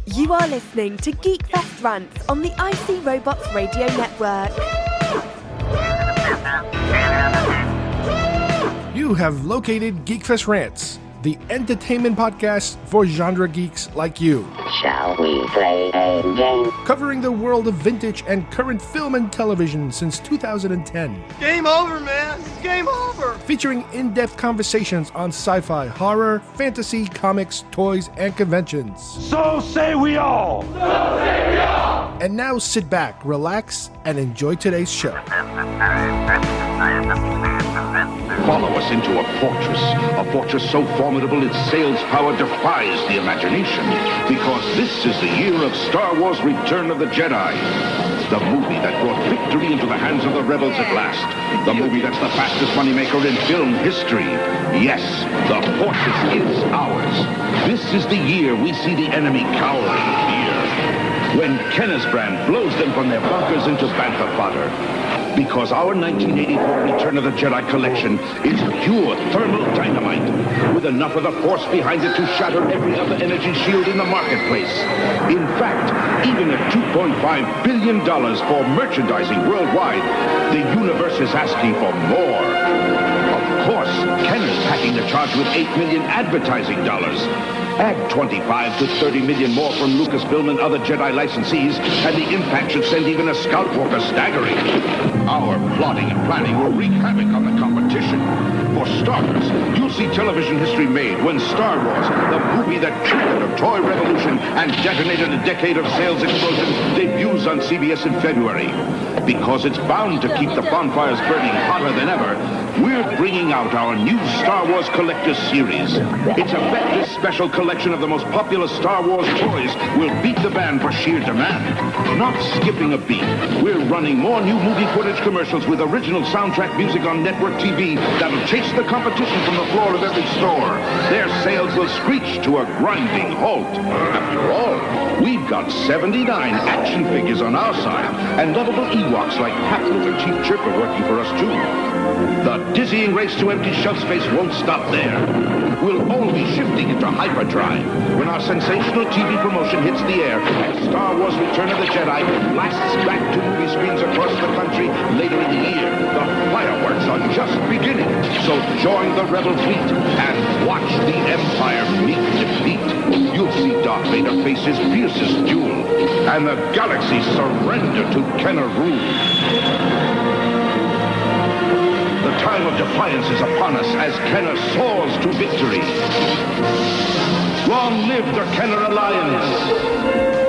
You are listening to GeekFest Rants on the IC Robots Radio Network. You have located GeekFest Rants, the entertainment podcast for genre geeks like you. Shall we play a game? Covering the world of vintage and current film and television since 2010. Game over, man! It's game over! Featuring in-depth conversations on sci-fi, horror, fantasy, comics, toys, and conventions. So say we all! So say we all! And now sit back, relax, and enjoy today's show. Follow us into a fortress so formidable its sales power defies the imagination, because this is the year of Star Wars Return of the Jedi. The movie that brought victory into the hands of the rebels at last. The movie that's the fastest moneymaker in film history. Yes, the fortress is ours. This is the year we see the enemy cowering in fear. When Kenneth Brand blows them from their bunkers into bantha fodder. Because our 1984 Return of the Jedi collection is pure thermal dynamite, with enough of the force behind it to shatter every other energy shield in the marketplace. In fact, even at $2.5 billion for merchandising worldwide, the universe is asking for more. Of course, Kenner's packing the charge with $8 million advertising dollars. Add 25 to 30 million more from Lucasfilm and other Jedi licensees, and the impact should send even a scout walker staggering. Our plotting and planning will wreak havoc on the competition. For starters, you'll see television history made when Star Wars, the movie that triggered a toy revolution and detonated a decade of sales explosion, debuts on CBS in February. Because it's bound to keep the bonfires burning hotter than ever, we're bringing out our new Star Wars Collector's Series. It's a bet this special collection of the most popular Star Wars toys will beat the band for sheer demand. Not skipping a beat, we're running more new movie footage commercials with original soundtrack music on network TV that'll chase the competition from the floor of every store. Their sales will screech to a grinding halt. After all, we've got 79 action figures on our side, and lovable Ewoks like Patloo and Chief Chirper working for us too. The dizzying race to empty shelf space won't stop there. We'll all be shifting into hyperdrive when our sensational TV promotion hits the air and Star Wars Return of the Jedi blasts back to movie screens across the country later in the year. The fireworks are just beginning, so join the rebel fleet and watch the Empire meet defeat. You'll see Darth Vader face his fiercest duel, and the galaxy surrender to Kenner rule. The time of defiance is upon us as Kenner soars to victory. Long live the Kenner Alliance!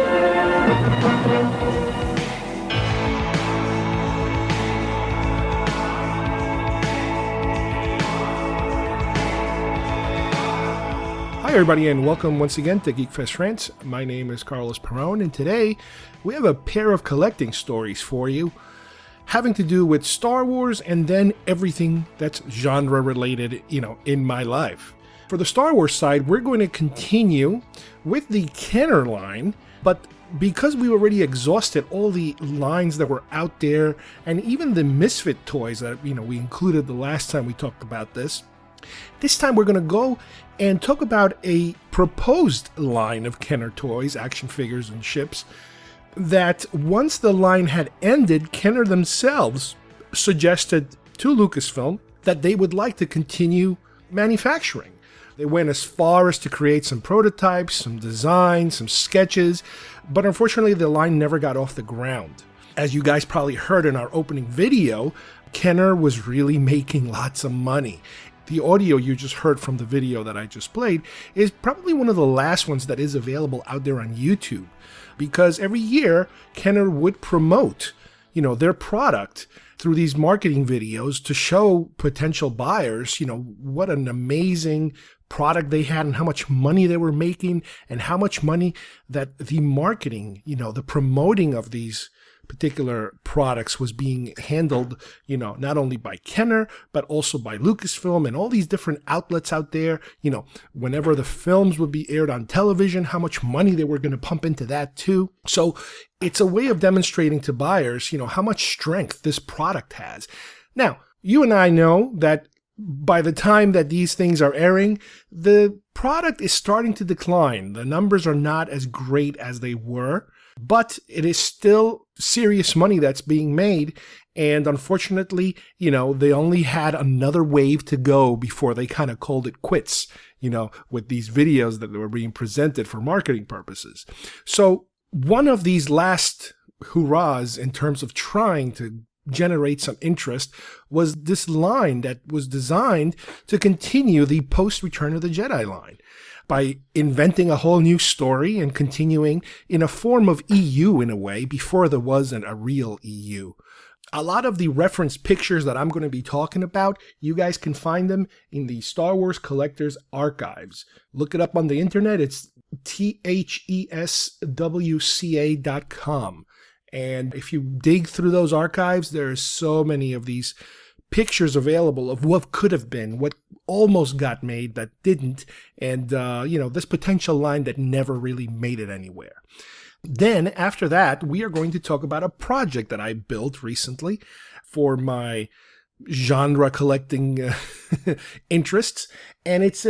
Hi everybody, and welcome once again to GeekFest Rants. My name is Carlos Perron, and today we have a pair of collecting stories for you having to do with Star Wars and then everything that's genre related, in my life. For the Star Wars side, we're going to continue with the Kenner line, but because we already exhausted all the lines that were out there and even the Misfit toys that, we included the last time we talked about this time we're going to go and talk about a proposed line of Kenner toys, action figures, and ships that once the line had ended, Kenner themselves suggested to Lucasfilm that they would like to continue manufacturing. They went as far as to create some prototypes, some designs, some sketches, but unfortunately the line never got off the ground. As you guys probably heard in our opening video, Kenner was really making lots of money. The audio you just heard from the video that I just played is probably one of the last ones that is available out there on YouTube, because every year Kenner would promote, their product through these marketing videos to show potential buyers, what an amazing product they had and how much money they were making and how much money that the marketing, the promoting of these particular products was being handled, not only by Kenner, but also by Lucasfilm and all these different outlets out there. Whenever the films would be aired on television, how much money they were going to pump into that too. So it's a way of demonstrating to buyers, how much strength this product has. Now, you and I know that by the time that these things are airing, the product is starting to decline. The numbers are not as great as they were, but it is still serious money that's being made. And unfortunately, they only had another wave to go before they kind of called it quits, with these videos that were being presented for marketing purposes. So one of these last hurrahs in terms of trying to generate some interest was this line that was designed to continue the post-Return of the Jedi line by inventing a whole new story and continuing in a form of EU in a way before there wasn't a real EU. A lot of the reference pictures that I'm going to be talking about, you guys can find them in the Star Wars Collector's Archives. Look it up on the internet. It's theswca.com. And if you dig through those archives, there are so many of these pictures available of what could have been, what almost got made that didn't, and, this potential line that never really made it anywhere. Then, after that, we are going to talk about a project that I built recently for my genre collecting interests, and it's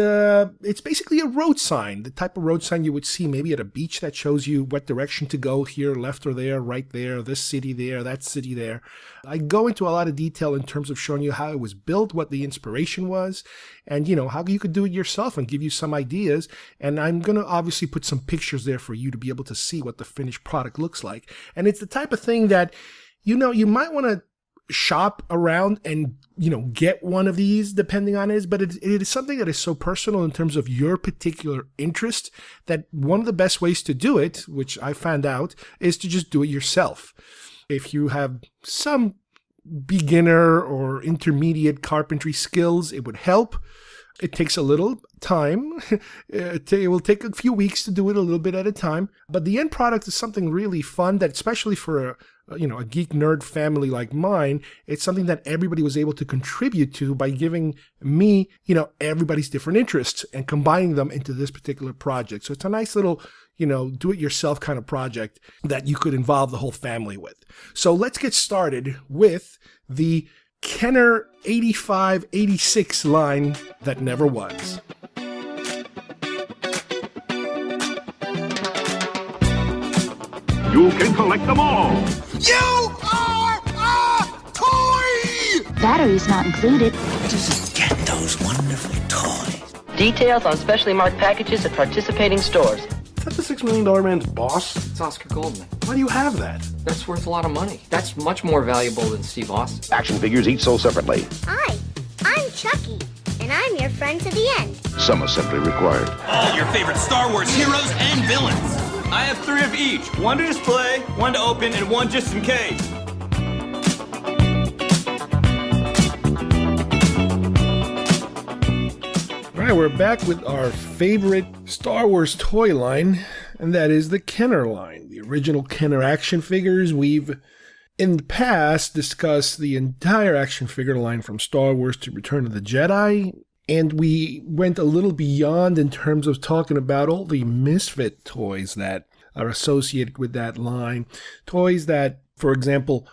basically a road sign, the type of road sign you would see maybe at a beach that shows you what direction to go here, left or there, right there, this city there, that city there. I go into a lot of detail in terms of showing you how it was built, what the inspiration was, and how you could do it yourself and give you some ideas. And I'm going to obviously put some pictures there for you to be able to see what the finished product looks like. And it's the type of thing that you might want to shop around and get one of these depending on it, but it is something that is so personal in terms of your particular interest that one of the best ways to do it, which I found out, is to just do it yourself. If you have some beginner or intermediate carpentry skills, it would help. It takes a little time. It will take a few weeks to do it a little bit at a time, but the end product is something really fun that, especially for a geek nerd family like mine, it's something that everybody was able to contribute to by giving me, everybody's different interests and combining them into this particular project. So it's a nice little, do-it-yourself kind of project that you could involve the whole family with. So let's get started with the Kenner 8586 line that never was. You can collect them all. You are a toy! Batteries not included. Just get those wonderful toys. Details on specially marked packages at participating stores. Is that the $6 million man's boss? It's Oscar Goldman. Why do you have that? That's worth a lot of money. That's much more valuable than Steve Austin. Action figures each sold separately. Hi, I'm Chucky, and I'm your friend to the end. Some assembly required. All your favorite Star Wars heroes and villains. I have 3 of each. 1 to display, 1 to open, and 1 just in case. All right, we're back with our favorite Star Wars toy line, and that is the Kenner line. The original Kenner action figures. We've, in the past, discussed the entire action figure line from Star Wars to Return of the Jedi, and we went a little beyond in terms of talking about all the misfit toys that are associated with that line. Toys that, for example,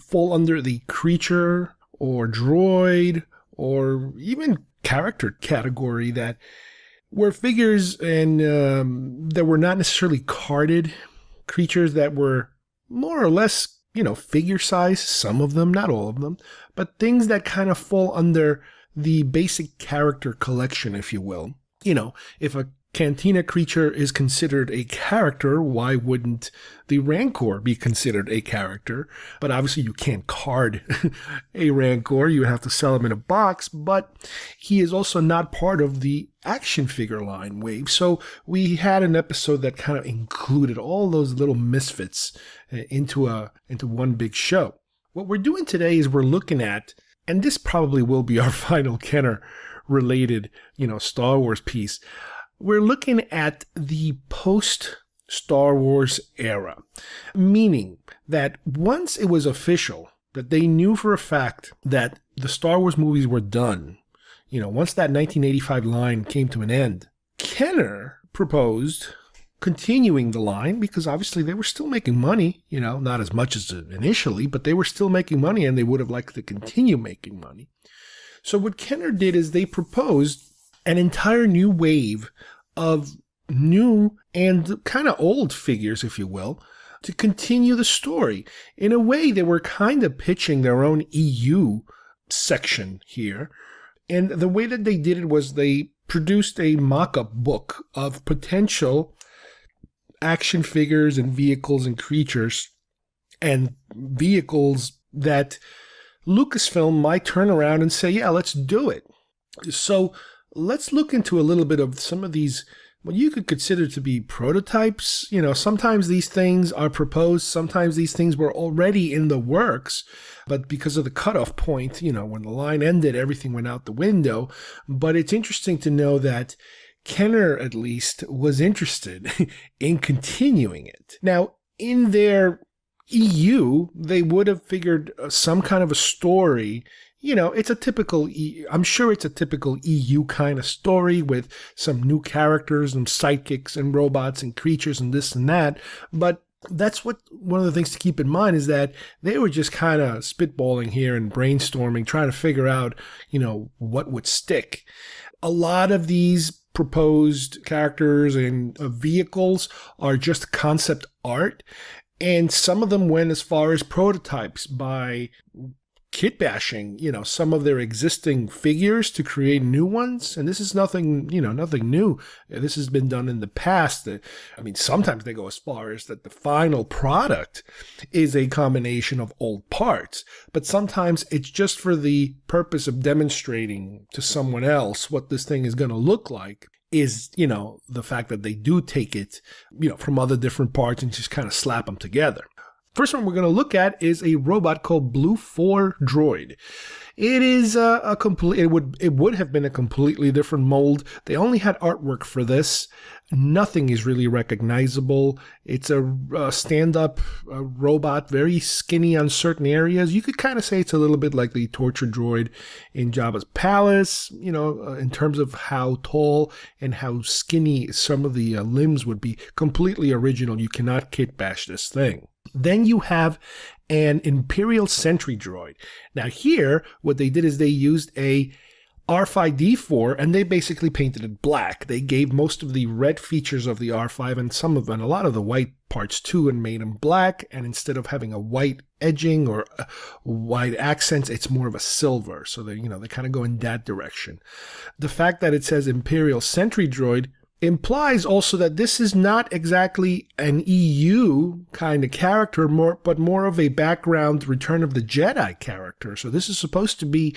fall under the creature or droid or even character category, that were figures and that were not necessarily carded, creatures that were more or less, figure size, some of them, not all of them, but things that kind of fall under the basic character collection, if you will. If a Cantina creature is considered a character, why wouldn't the Rancor be considered a character? But obviously you can't card a Rancor, you would have to sell him in a box, but he is also not part of the action figure line wave. So we had an episode that kind of included all those little misfits into one big show. What we're doing today is we're looking at, and this probably will be our final Kenner related, Star Wars piece. We're looking at the post-Star Wars era, meaning that once it was official that they knew for a fact that the Star Wars movies were done, once that 1985 line came to an end, Kenner proposed continuing the line because obviously they were still making money, not as much as initially, but they were still making money and they would have liked to continue making money. So what Kenner did is they proposed an entire new wave of new and kind of old figures, if you will, to continue the story. In a way, they were kind of pitching their own EU section here. And the way that they did it was they produced a mock-up book of potential action figures and vehicles and creatures and vehicles that Lucasfilm might turn around and say, yeah, let's do it. So let's look into a little bit of some of these, what you could consider to be prototypes. You know, sometimes these things are proposed, sometimes these things were already in the works, but because of the cutoff point, you know, when the line ended, everything went out the window. But it's interesting to know that Kenner, at least, was interested in continuing it. Now, in their EU, they would have figured some kind of a story. You know, it's a typical, I'm sure it's a typical EU kind of story with some new characters and sidekicks and robots and creatures and this and that. But that's what one of the things to keep in mind is that they were just kind of spitballing here and brainstorming, trying to figure out, you know, what would stick. A lot of these proposed characters and vehicles are just concept art. And some of them went as far as prototypes by kit bashing, you know, some of their existing figures to create new ones. And this is nothing, you know, nothing new. This has been done in the past. I mean, sometimes they go as far as that the final product is a combination of old parts, but sometimes it's just for the purpose of demonstrating to someone else what this thing is going to look like. Is, you know, the fact that they do take it, you know, from other different parts and just kind of slap them together. First one we're going to look at is a robot called Blue 4 Droid. It is it would have been a completely different mold. They only had artwork for this. Nothing is really recognizable. It's a stand-up robot, very skinny on certain areas. You could kind of say it's a little bit like the torture droid in Jabba's palace, you know, in terms of how tall and how skinny some of the limbs would be. Completely original. You cannot kit bash this thing. Then you have an Imperial Sentry droid. Now here, what they did is they used a R5-D4 and they basically painted it black. They gave most of the red features of the R5 and a lot of the white parts too, and made them black. And instead of having a white edging or white accents, it's more of a silver. So they kind of go in that direction. The fact that it says Imperial Sentry droid implies also that this is not exactly an EU kind of character, but more of a background Return of the Jedi character. So this is supposed to be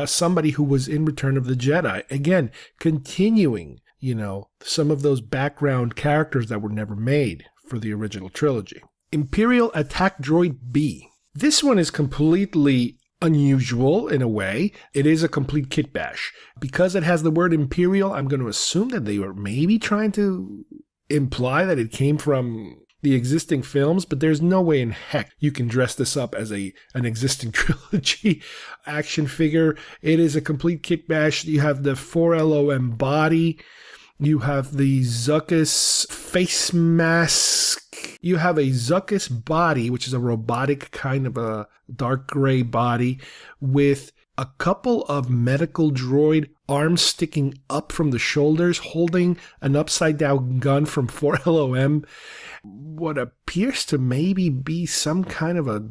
somebody who was in Return of the Jedi. Again, continuing, you know, some of those background characters that were never made for the original trilogy. Imperial Attack Droid B. This one is completely unusual in a way. It is a complete kit bash. Because it has the word Imperial, I'm going to assume that they were maybe trying to imply that it came from the existing films, but there's no way in heck you can dress this up as an existing trilogy action figure. It is a complete kit bash. You have the 4LOM body. You have the Zuckuss face mask. You have a Zuckuss body, which is a robotic kind of a dark gray body with a couple of medical droid arms sticking up from the shoulders, holding an upside down gun from 4LOM. What appears to maybe be some kind of a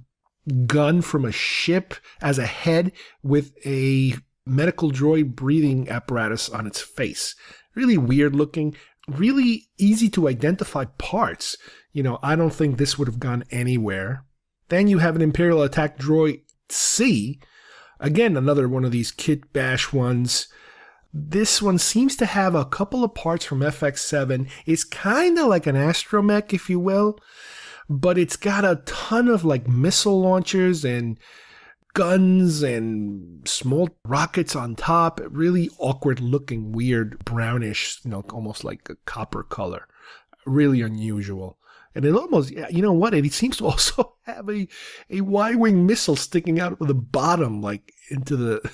gun from a ship as a head with a medical droid breathing apparatus on its face. Really weird looking, really easy to identify parts. You know, I don't think this would have gone anywhere. Then you have an Imperial Attack Droid C. Again, another one of these kit bash ones. This one seems to have a couple of parts from FX7. It's kind of like an astromech, if you will, but it's got a ton of like missile launchers and guns and small rockets on top. Really awkward looking, weird brownish, you know, almost like a copper color. Really unusual. And it almost, you know what, it seems to also have a Y-wing missile sticking out of the bottom, like into the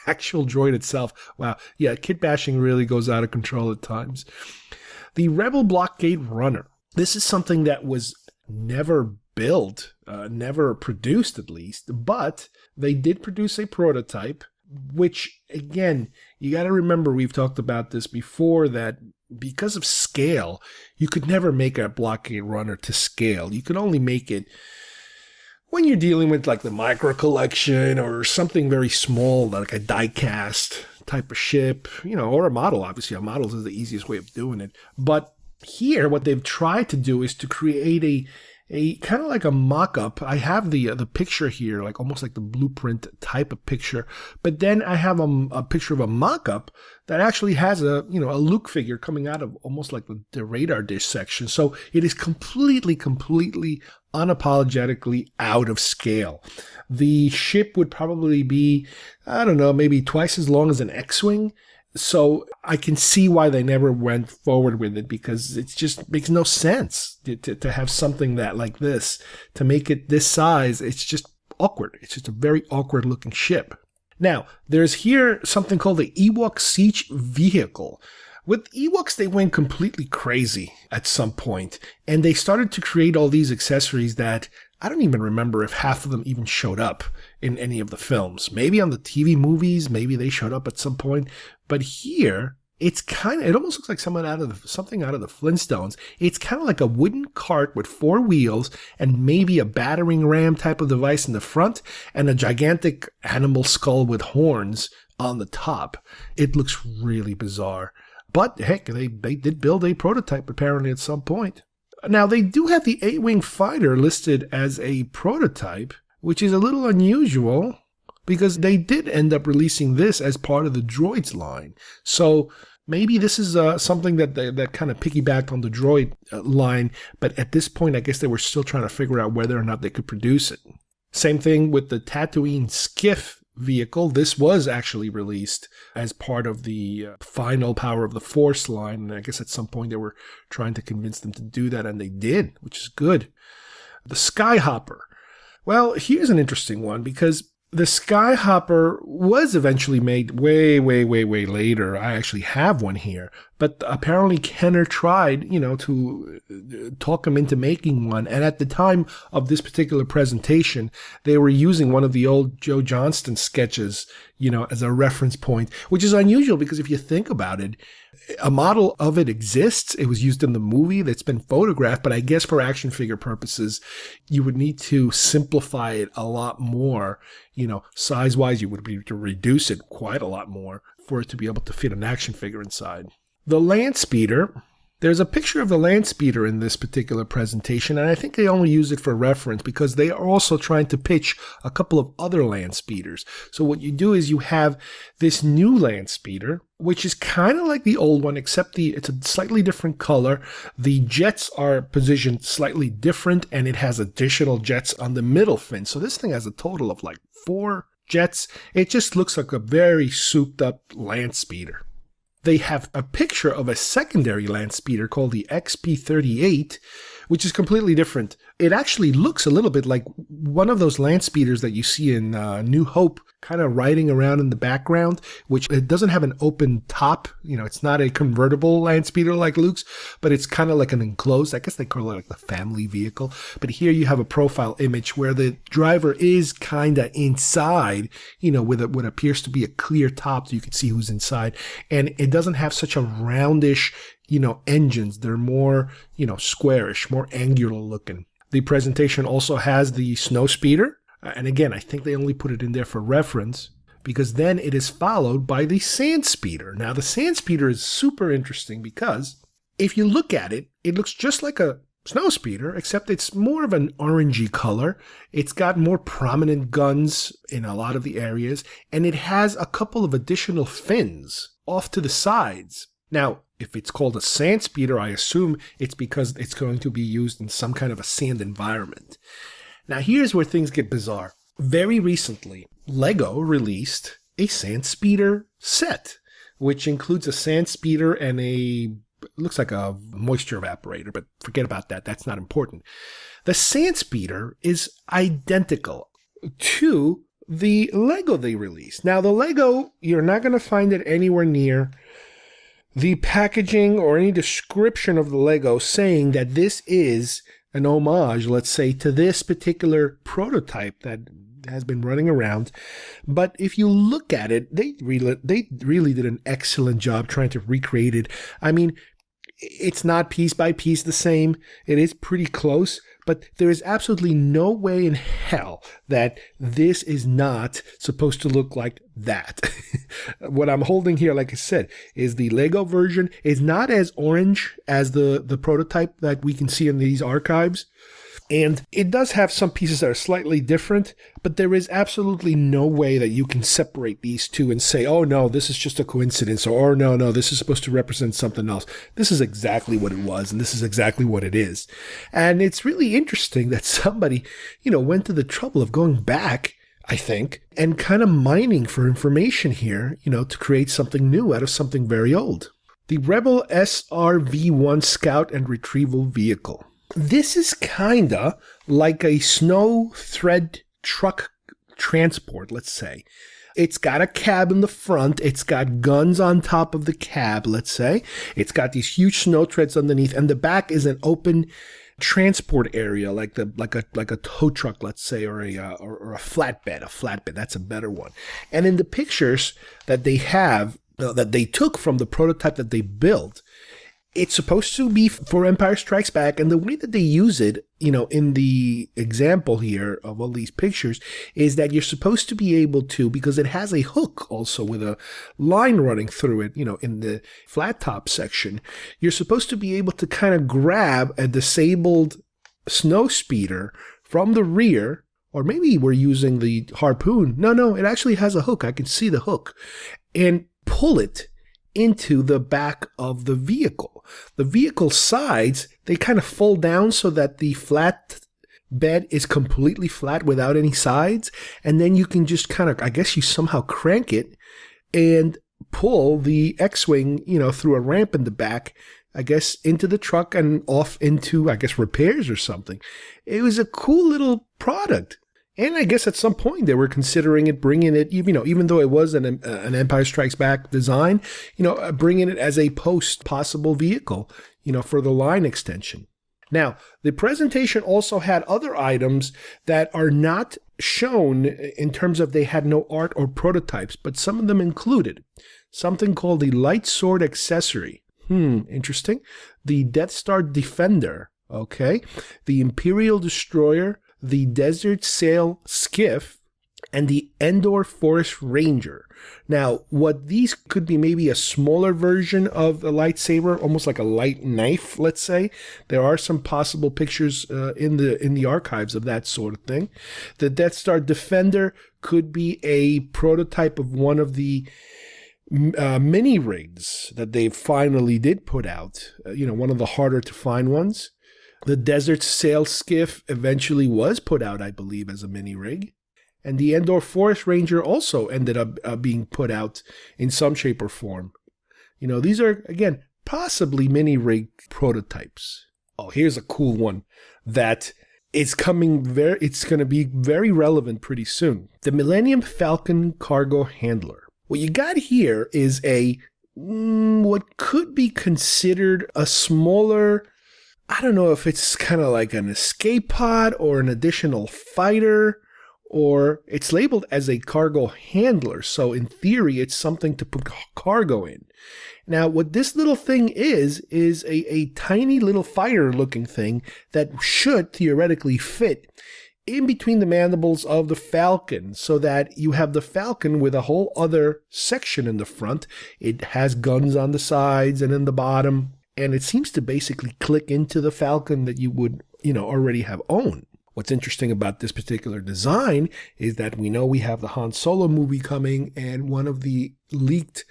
actual droid itself. Wow, yeah, kit bashing really goes out of control at times. The Rebel Blockade Runner. This is something that was never built, never produced at least, but they did produce a prototype. which, again, you got to remember, we've talked about this before, that because of scale, you could never make a blockade runner to scale. You could only make it when you're dealing with like the micro collection or something very small, like a die-cast type of ship, or a model. Obviously, a model is the easiest way of doing it. But here, what they've tried to do is to create a kind of like a mock-up. I have the picture here, like almost like the blueprint type of picture. But then I have a picture of a mock-up that actually has a Luke figure coming out of almost like the radar dish section. So it is completely unapologetically out of scale. The ship would probably be, I don't know, maybe twice as long as an X-Wing. So I can see why they never went forward with it, because it just makes no sense to have something that like this, to make it this size. It's just awkward. It's just a very awkward looking ship. Now, there's here something called the Ewok Siege Vehicle. With Ewoks, they went completely crazy at some point, and they started to create all these accessories that I don't even remember if half of them even showed up in any of the films. Maybe on the TV movies, maybe they showed up at some point. But here, it almost looks like something out of the Flintstones. It's kind of like a wooden cart with 4 wheels and maybe a battering ram type of device in the front and a gigantic animal skull with horns on the top. It looks really bizarre. But heck, they did build a prototype apparently at some point. Now, they do have the 8-wing fighter listed as a prototype, which is a little unusual because they did end up releasing this as part of the droids line. So maybe this is something that kind of piggybacked on the droid line, but at this point, I guess they were still trying to figure out whether or not they could produce it. Same thing with the Tatooine skiff vehicle. This was actually released as part of the final Power of the Force line, and I guess at some point they were trying to convince them to do that, and they did, which is good. The Skyhopper. Well, here's an interesting one, because the Skyhopper was eventually made way later. I actually have one here. But apparently Kenner tried, to talk him into making one. And at the time of this particular presentation, they were using one of the old Joe Johnston sketches, as a reference point, which is unusual because if you think about it, a model of it exists. It was used in the movie that's been photographed, but I guess for action figure purposes, you would need to simplify it a lot more. Size-wise, you would need to reduce it quite a lot more for it to be able to fit an action figure inside. The Land Speeder. There's a picture of the Land Speeder in this particular presentation, and I think they only use it for reference because they are also trying to pitch a couple of other Land Speeders. So what you do is you have this new Land Speeder, which is kind of like the old one, except it's a slightly different color. The jets are positioned slightly different, and it has additional jets on the middle fin. So this thing has a total of like 4 jets. It just looks like a very souped up Land Speeder. They have a picture of a secondary Land Speeder called the XP-38, which is completely different. It actually looks a little bit like one of those Land Speeders that you see in New Hope, kind of riding around in the background, which it doesn't have an open top. It's not a convertible Land Speeder like Luke's, but it's kind of like an enclosed, I guess they call it like the family vehicle. But here you have a profile image where the driver is kind of inside, with what appears to be a clear top so you can see who's inside. And it doesn't have such a roundish, engines. They're more, squarish, more angular looking. The presentation also has the Snow Speeder. And again, I think they only put it in there for reference because then it is followed by the Sand Speeder. Now, the Sand Speeder is super interesting because if you look at it, it looks just like a Snow Speeder, except it's more of an orangey color. It's got more prominent guns in a lot of the areas, and it has a couple of additional fins off to the sides. Now, if it's called a Sand Speeder, I assume it's because it's going to be used in some kind of a sand environment. Now, here's where things get bizarre. Very recently, Lego released a Sand Speeder set, which includes a Sand Speeder and looks like a moisture evaporator, but forget about that. That's not important. The Sand Speeder is identical to the Lego they released. Now, the Lego, you're not going to find it anywhere near the packaging or any description of the Lego saying that this is an homage, let's say, to this particular prototype that has been running around. But if you look at it, they really did an excellent job trying to recreate it. I mean, it's not piece by piece the same. It is pretty close, but there is absolutely no way in hell that this is not supposed to look like that. What I'm holding here, like I said, is the Lego version. It's not as orange as the prototype that we can see in these archives. And it does have some pieces that are slightly different, but there is absolutely no way that you can separate these two and say, oh no, this is just a coincidence, or no, this is supposed to represent something else. This is exactly what it was, and this is exactly what it is. And it's really interesting that somebody, went to the trouble of going back, I think, and kind of mining for information here, to create something new out of something very old. The Rebel SRV-1 Scout and Retrieval Vehicle. This is kinda like a snow thread truck transport, let's say. It's got a cab in the front. It's got guns on top of the cab, let's say. It's got these huge snow threads underneath, and the back is an open transport area, like a tow truck, let's say, or a flatbed. A flatbed, that's a better one. And in the pictures that they have, that they took from the prototype that they built, it's supposed to be for Empire Strikes Back, and the way that they use it, in the example here of all these pictures, is that you're supposed to be able to, because it has a hook also with a line running through it, in the flat top section, you're supposed to be able to kind of grab a disabled snow speeder from the rear, or maybe we're using the harpoon. No, it actually has a hook. I can see the hook, and pull it into the back of the vehicle. The vehicle sides, they kind of fold down so that the flat bed is completely flat without any sides. And then you can just kind of, I guess you somehow crank it and pull the X-Wing, through a ramp in the back, I guess, into the truck and off into, I guess, repairs or something. It was a cool little product. And I guess at some point they were considering it, bringing it, even though it was an Empire Strikes Back design, bringing it as a possible vehicle, for the line extension. Now, the presentation also had other items that are not shown in terms of they had no art or prototypes, but some of them included something called the Light Sword Accessory. Interesting. The Death Star Defender. Okay. The Imperial Destroyer, the Desert Sail Skiff, and the Endor Forest Ranger. Now, what these could be maybe a smaller version of a lightsaber, almost like a light knife, let's say. There are some possible pictures in the archives of that sort of thing. The Death Star Defender could be a prototype of one of the mini rigs that they finally did put out. One of the harder to find ones. The Desert Sail Skiff eventually was put out, I believe, as a mini rig. And the Endor Forest Ranger also ended up being put out in some shape or form. These are, again, possibly mini rig prototypes. Oh, here's a cool one that is it's going to be very relevant pretty soon. The Millennium Falcon Cargo Handler. What you got here is what could be considered a smaller, I don't know if it's kind of like an escape pod or an additional fighter, or it's labeled as a cargo handler. So in theory, it's something to put cargo in. Now, what this little thing is a tiny little fighter looking thing that should theoretically fit in between the mandibles of the Falcon, so that you have the Falcon with a whole other section in the front. It has guns on the sides and in the bottom. And it seems to basically click into the Falcon that you would, already have owned. What's interesting about this particular design is that we know we have the Han Solo movie coming, and one of the leaked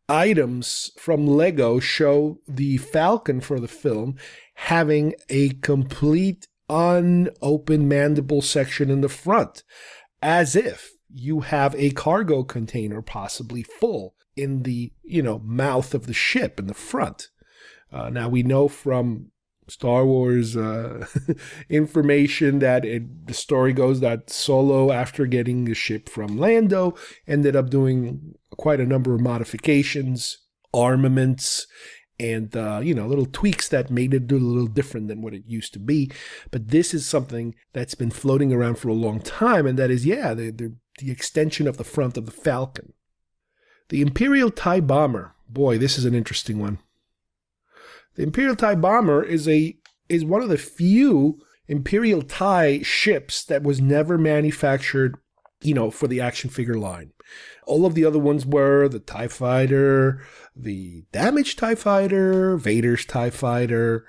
items from Lego show the Falcon for the film having a complete unopened mandible section in the front, as if you have a cargo container possibly full in the, mouth of the ship in the front. Now, we know from Star Wars information that the story goes that Solo, after getting the ship from Lando, ended up doing quite a number of modifications, armaments, and little tweaks that made it do a little different than what it used to be. But this is something that's been floating around for a long time, and that is, the extension of the front of the Falcon. The Imperial TIE Bomber. Boy, this is an interesting one. The Imperial TIE Bomber is one of the few Imperial TIE ships that was never manufactured, for the action figure line. All of the other ones were the TIE Fighter, the Damaged TIE Fighter, Vader's TIE Fighter,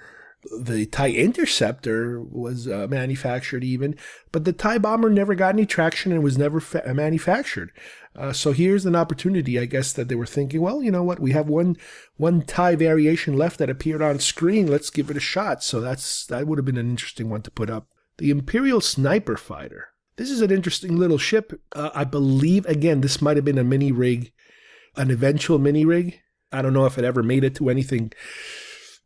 the TIE Interceptor was manufactured even, but the TIE Bomber never got any traction and was never manufactured. So here's an opportunity, I guess, that they were thinking, well, you know what, we have one TIE variation left that appeared on screen, let's give it a shot. So that would have been an interesting one to put up. The Imperial Sniper Fighter. This is an interesting little ship. I believe, again, this might have been a mini rig, an eventual mini rig. I don't know if it ever made it to anything,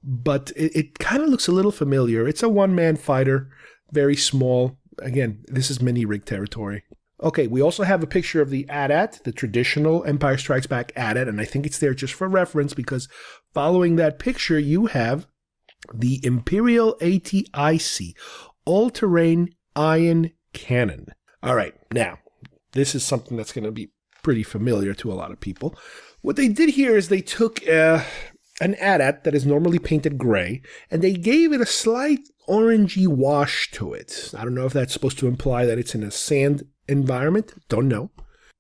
but it kind of looks a little familiar. It's a one-man fighter, very small. Again, this is mini rig territory. Okay, we also have a picture of the AT-AT, the traditional Empire Strikes Back AT-AT, and I think it's there just for reference because following that picture, you have the Imperial AT-IC, all-terrain ion cannon. All right, now, this is something that's going to be pretty familiar to a lot of people. What they did here is they took an AT-AT that is normally painted gray, and they gave it a slight orangey wash to it. I don't know if that's supposed to imply that it's in a sand environment. Don't know.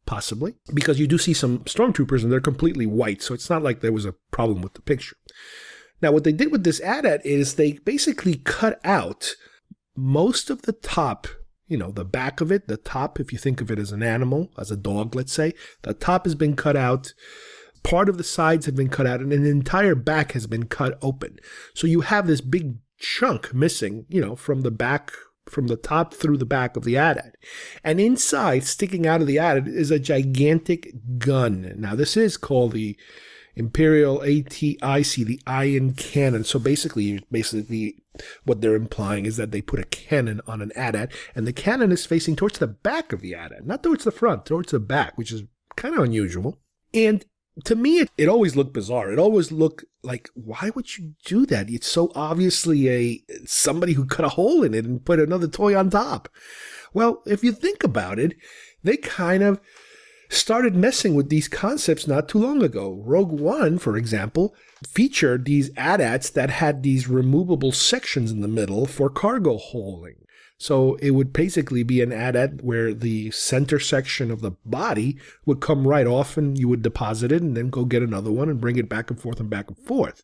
Possibly. Because you do see some stormtroopers, and they're completely white, so it's not like there was a problem with the picture. Now, what they did with this AT-AT is they basically cut out most of the top, the back of it, the top, if you think of it as an animal, as a dog, let's say, the top has been cut out, part of the sides have been cut out, and an entire back has been cut open. So you have this big chunk missing, from the back, from the top through the back of the AT-AT. And inside, sticking out of the AT-AT, is a gigantic gun. Now, this is called the Imperial AT-IC, the ion cannon. So basically what they're implying is that they put a cannon on an AT-AT, and the cannon is facing towards the back of the AT-AT, not towards the front, towards the back, which is kind of unusual. And to me, it always looked bizarre. It always looked like, why would you do that? It's so obviously somebody who cut a hole in it and put another toy on top. Well, if you think about it, they kind of started messing with these concepts not too long ago. Rogue One, for example, featured these AT-ATs that had these removable sections in the middle for cargo holding. So it would basically be an AT-AT where the center section of the body would come right off and you would deposit it and then go get another one and bring it back and forth and back and forth.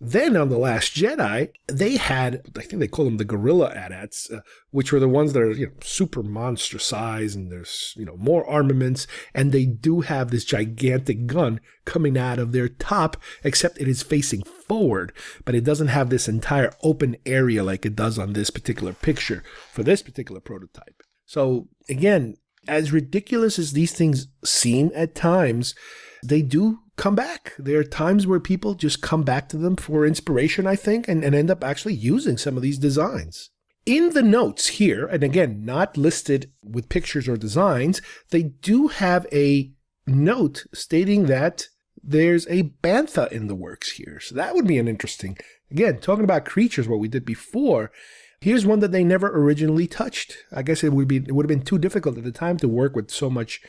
Then on The Last Jedi, they had, I think they call them the Gorilla AT-ATs, which were the ones that are, super monster size, and there's, more armaments, and they do have this gigantic gun coming out of their top, except it is facing forward, but it doesn't have this entire open area like it does on this particular picture for this particular prototype. So again, as ridiculous as these things seem at times, they do come back. There are times where people just come back to them for inspiration, I think, and end up actually using some of these designs. In the notes here, and again, not listed with pictures or designs, they do have a note stating that there's a bantha in the works here. So that would be an interesting, again, talking about creatures, what we did before. Here's one that they never originally touched. I guess it would have been too difficult at the time to work with so much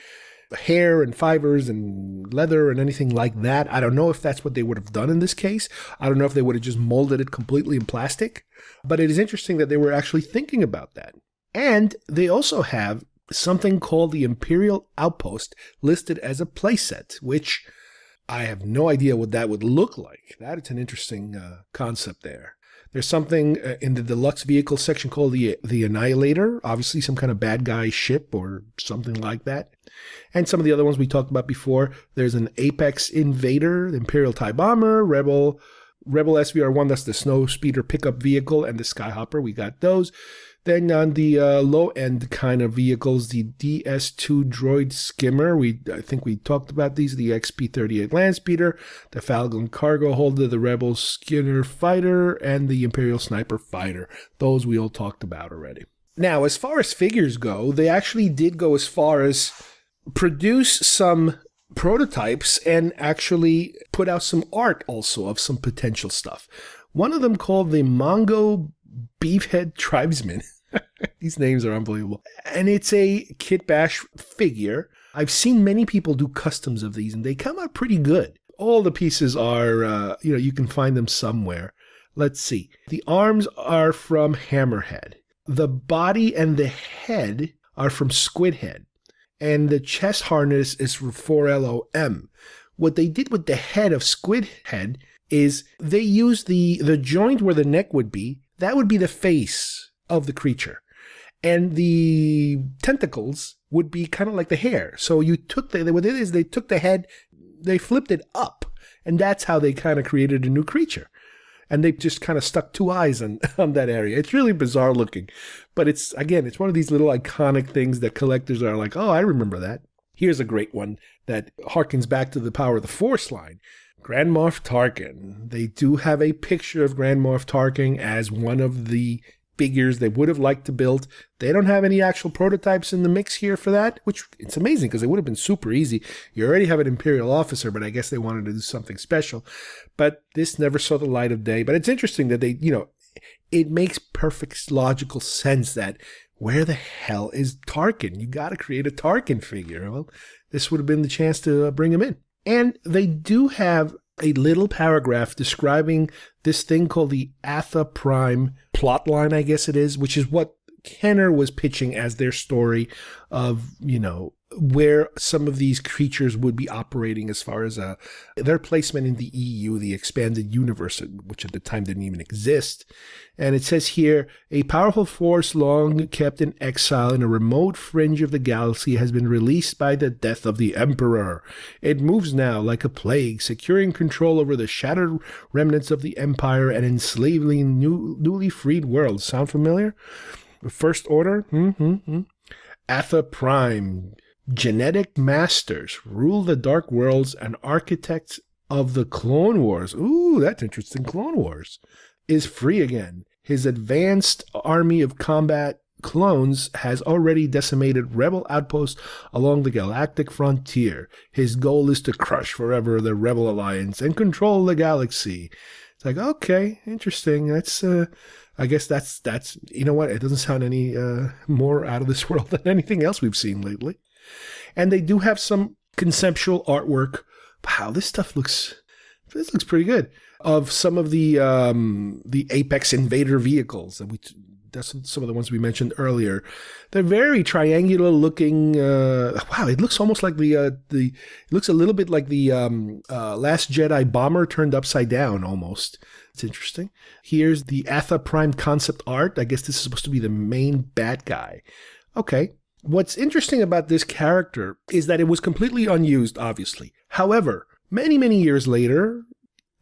hair and fibers and leather and anything like that. I don't know if that's what they would have done in this case. I don't know if they would have just molded it completely in plastic. But it is interesting that they were actually thinking about that. And they also have something called the Imperial Outpost listed as a playset, which I have no idea what that would look like. That is an interesting concept there. There's something in the deluxe vehicle section called the Annihilator, obviously some kind of bad guy ship or something like that. And some of the other ones we talked about before. There's an Apex Invader, the Imperial TIE Bomber, Rebel SVR-1, that's the snow speeder pickup vehicle, and the Skyhopper, we got those. Then on the low-end kind of vehicles, the DS2 Droid Skimmer, I think we talked about these, the XP-38 Landspeeder, the Falcon Cargo Holder, the Rebel Skinner Fighter, and the Imperial Sniper Fighter. Those we all talked about already. Now, as far as figures go, they actually did go as far as produce some prototypes and actually put out some art also of some potential stuff. One of them called the Mongo Beefhead Tribesman. These names are unbelievable. And it's a Kit Bash figure. I've seen many people do customs of these, and they come out pretty good. All the pieces are, you can find them somewhere. Let's see. The arms are from Hammerhead. The body and the head are from Squidhead. And the chest harness is from 4LOM. What they did with the head of Squidhead is they used the joint where the neck would be. That would be the face of the creature. And the tentacles would be kind of like the hair. So you took what it is, they took the head, they flipped it up. And that's how they kind of created a new creature. And they just kind of stuck 2 eyes on that area. It's really bizarre looking. But it's one of these little iconic things that collectors are like, oh, I remember that. Here's a great one that harkens back to the Power of the Force line. Grand Moff Tarkin. They do have a picture of Grand Moff Tarkin as one of the figures they would have liked to build. They don't have any actual prototypes in the mix here for that, which it's amazing because it would have been super easy. You already have an Imperial officer, but I guess they wanted to do something special. But this never saw the light of day. But it's interesting that they, it makes perfect logical sense that where the hell is Tarkin? You got to create a Tarkin figure. Well, this would have been the chance to bring him in. And they do have a little paragraph describing this thing called the Atha Prime plotline, I guess it is, which is what Kenner was pitching as their story of, where some of these creatures would be operating as far as their placement in the EU, the expanded universe, which at the time didn't even exist. And it says here, a powerful force long kept in exile in a remote fringe of the galaxy has been released by the death of the Emperor. It moves now like a plague, securing control over the shattered remnants of the Empire and enslaving newly freed worlds. Sound familiar? First Order? Atha Prime. Genetic masters rule the dark worlds and architects of the Clone Wars. Ooh, that's interesting. Clone Wars is free again. His advanced army of combat clones has already decimated rebel outposts along the galactic frontier. His goal is to crush forever the Rebel Alliance and control the galaxy. It's like, okay, interesting. That's, I guess that's, you know what? It doesn't sound any more out of this world than anything else we've seen lately. And they do have some conceptual artwork. Wow, this looks pretty good. Of some of the Apex Invader vehicles. That's some of the ones we mentioned earlier. They're very triangular looking. Wow, it looks almost like it looks a little bit like the Last Jedi bomber turned upside down almost. It's interesting. Here's the Atha Prime concept art. I guess this is supposed to be the main bad guy. Okay. What's interesting about this character is that it was completely unused, obviously. However, many, many years later,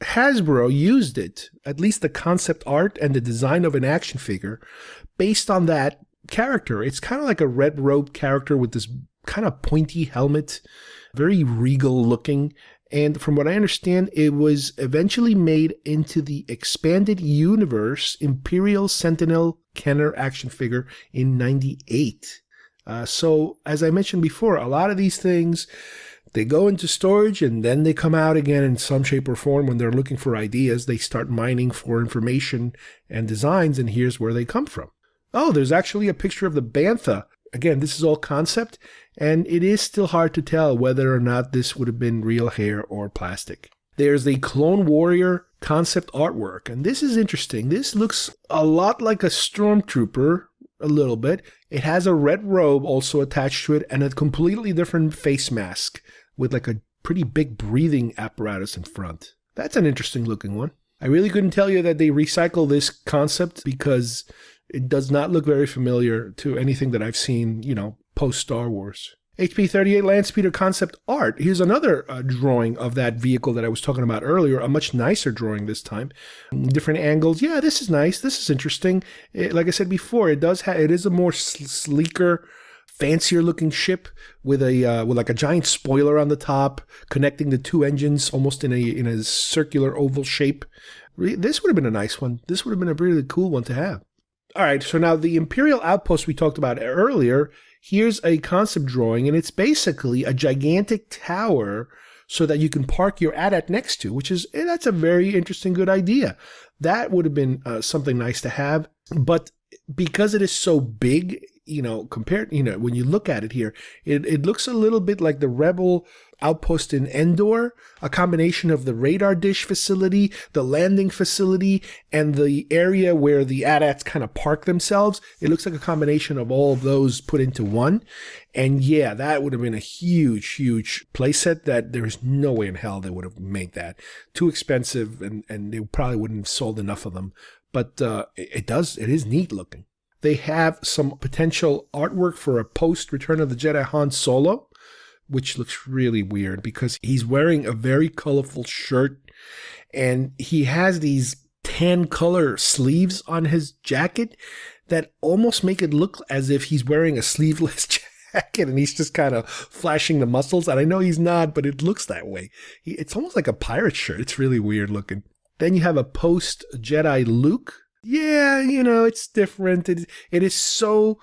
Hasbro used it, at least the concept art and the design of an action figure, based on that character. It's kind of like a red-robed character with this kind of pointy helmet, very regal looking. And from what I understand, it was eventually made into the expanded universe Imperial Sentinel Kenner action figure in '98. So, as I mentioned before, a lot of these things, they go into storage and then they come out again in some shape or form when they're looking for ideas. They start mining for information and designs, and here's where they come from. Oh, there's actually a picture of the Bantha. Again, this is all concept, and it is still hard to tell whether or not this would have been real hair or plastic. There's the Clone Warrior concept artwork, and this is interesting. This looks a lot like a stormtrooper, a little bit. It has a red robe also attached to it and a completely different face mask with like a pretty big breathing apparatus in front. That's an interesting looking one. I really couldn't tell you that they recycle this concept because it does not look very familiar to anything that I've seen, post Star Wars. HP-38 Landspeeder concept art. Here's another drawing of that vehicle that I was talking about earlier, a much nicer drawing this time. Different angles. Yeah, this is nice. This is interesting. Like I said before, it is a more sleeker, fancier looking ship with like a giant spoiler on the top, connecting the two engines almost in a circular oval shape. This would have been a nice one. This would have been a really cool one to have. All right, so now the Imperial outpost we talked about earlier, here's a concept drawing, and it's basically a gigantic tower so that you can park your AT-AT next to, that's a very interesting, good idea. That would have been something nice to have. But because it is so big, compared, when you look at it here, it looks a little bit like the Rebel outpost in Endor, a combination of the radar dish facility, the landing facility, and the area where the AT-ATs kind of park themselves. It looks like a combination of all of those put into one. And yeah, that would have been a huge, huge playset that there's no way in hell they would have made that. Too expensive, and they probably wouldn't have sold enough of them. But it is neat looking. They have some potential artwork for a post-Return of the Jedi Han Solo, which looks really weird because he's wearing a very colorful shirt and he has these tan color sleeves on his jacket that almost make it look as if he's wearing a sleeveless jacket and he's just kind of flashing the muscles. And I know he's not, but it looks that way. It's almost like a pirate shirt. It's really weird looking. Then you have a post-Jedi Luke. Yeah, it's different. It is so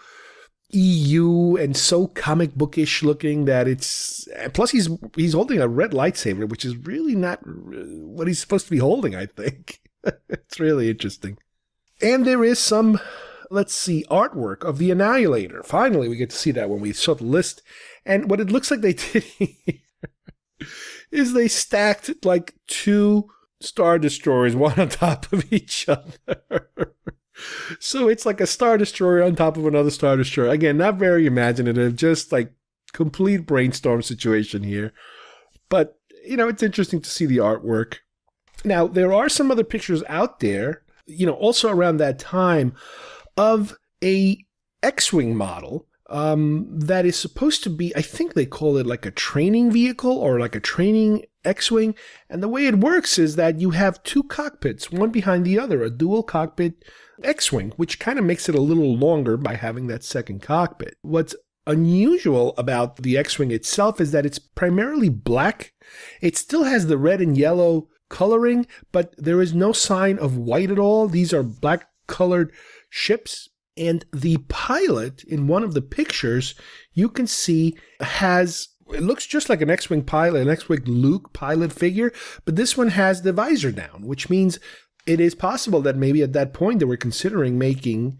EU and so comic bookish looking that plus he's holding a red lightsaber, which is really not what he's supposed to be holding, I think. It's really interesting. And there is some, artwork of the Annihilator. Finally, we get to see that when we saw the list. And what it looks like they did here is they stacked like two Star Destroyers, one on top of each other. So it's like a Star Destroyer on top of another Star Destroyer. Again, not very imaginative, just like complete brainstorm situation here. But, it's interesting to see the artwork. Now, there are some other pictures out there, also around that time, of a X-Wing model that is supposed to be, I think they call it like a training vehicle or like a training X-Wing. And the way it works is that you have two cockpits, one behind the other, a dual cockpit X-Wing, which kind of makes it a little longer by having that second cockpit. What's unusual about the X-Wing itself is that it's primarily black. It still has the red and yellow coloring, but there is no sign of white at all. These are black colored ships. And the pilot in one of the pictures you can see it looks just like an X-Wing pilot, an X-Wing Luke pilot figure, but this one has the visor down, which means it is possible that maybe at that point they were considering making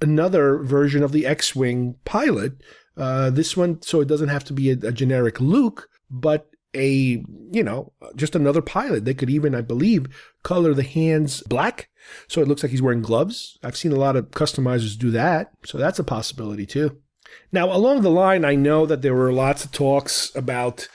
another version of the X-Wing pilot. This one, so it doesn't have to be a generic Luke, but just another pilot. They could even, I believe, color the hands black, so it looks like he's wearing gloves. I've seen a lot of customizers do that, so that's a possibility too. Now, along the line, I know that there were lots of talks about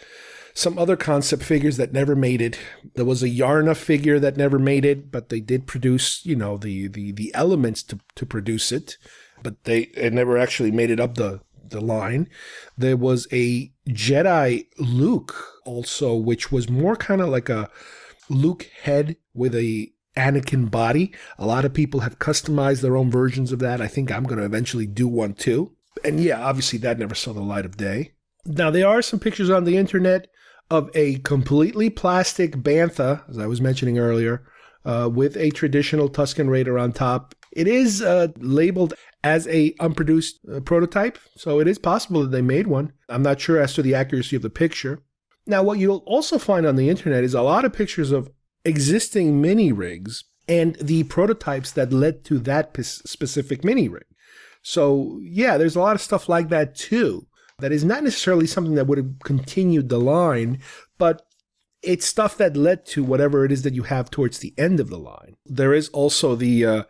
some other concept figures that never made it. There was a Yarna figure that never made it, but they did produce, the elements to produce it, but it never actually made it up the line. There was a Jedi Luke also, which was more kind of like a Luke head with a Anakin body. A lot of people have customized their own versions of that. I think I'm going to eventually do one too. And yeah, obviously that never saw the light of day. Now, there are some pictures on the internet of a completely plastic Bantha, as I was mentioning earlier, with a traditional Tusken Raider on top. It is labeled as a unproduced prototype, so it is possible that they made one. I'm not sure as to the accuracy of the picture. Now, what you'll also find on the internet is a lot of pictures of existing mini rigs and the prototypes that led to that specific mini rig. So yeah, there's a lot of stuff like that too. That is not necessarily something that would have continued the line, but it's stuff that led to whatever it is that you have towards the end of the line. There is also the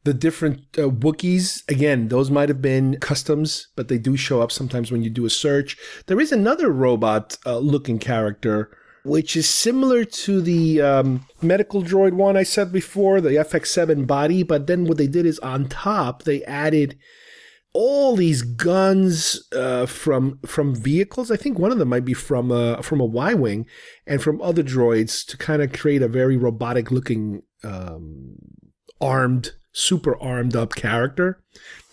different Wookiees. Again, those might have been customs, but they do show up sometimes when you do a search. There is another robot-looking character, which is similar to the medical droid one I said before, the FX7 body, but then what they did is on top, they added all these guns from vehicles. I think one of them might be from a Y-Wing and from other droids to kind of create a very robotic-looking super armed up character.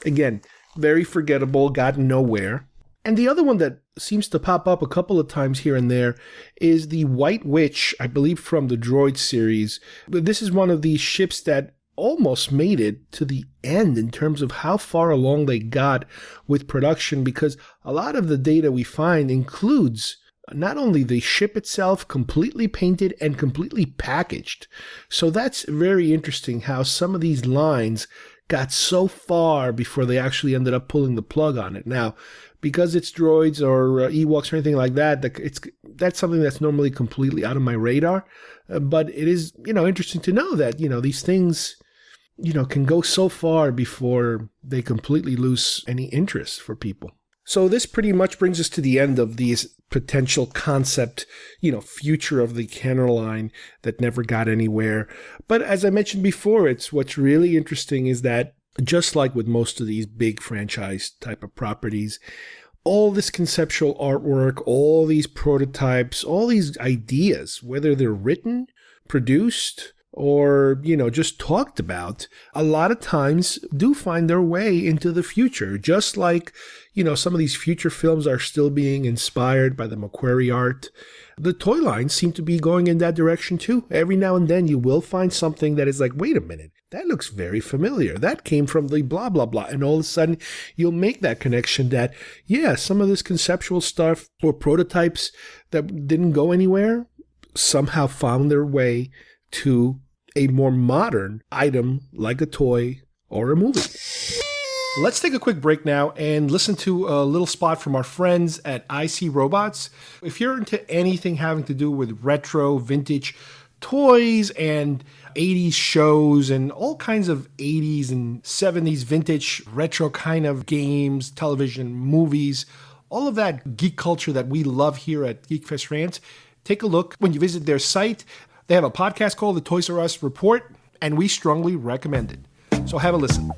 Again, very forgettable, got nowhere. And the other one that seems to pop up a couple of times here and there is the White Witch, I believe from the Droid series. This is one of these ships that almost made it to the end in terms of how far along they got with production, because a lot of the data we find includes not only the ship itself completely painted and completely packaged. So that's very interesting how some of these lines got so far before they actually ended up pulling the plug on it. Now, because it's droids or Ewoks or anything like that, that's something that's normally completely out of my radar. But it is, interesting to know that, these things, can go so far before they completely lose any interest for people. So this pretty much brings us to the end of these potential concept, future of the canon line that never got anywhere. But as I mentioned before, what's really interesting is that just like with most of these big franchise type of properties, all this conceptual artwork, all these prototypes, all these ideas, whether they're written, produced, or, just talked about, a lot of times do find their way into the future. Just like, some of these future films are still being inspired by the McQuarrie art. The toy lines seem to be going in that direction too. Every now and then you will find something that is like, wait a minute, that looks very familiar. That came from the blah, blah, blah. And all of a sudden you'll make that connection that, yeah, some of this conceptual stuff or prototypes that didn't go anywhere somehow found their way to a more modern item like a toy or a movie. Let's take a quick break now and listen to a little spot from our friends at IC Robots. If you're into anything having to do with retro, vintage toys and 80s shows and all kinds of 80s and 70s vintage retro kind of games, television, movies, all of that geek culture that we love here at GeekFest Rants, take a look when you visit their site. They have a podcast called The Toys R Us Report, and we strongly recommend it. So have a listen.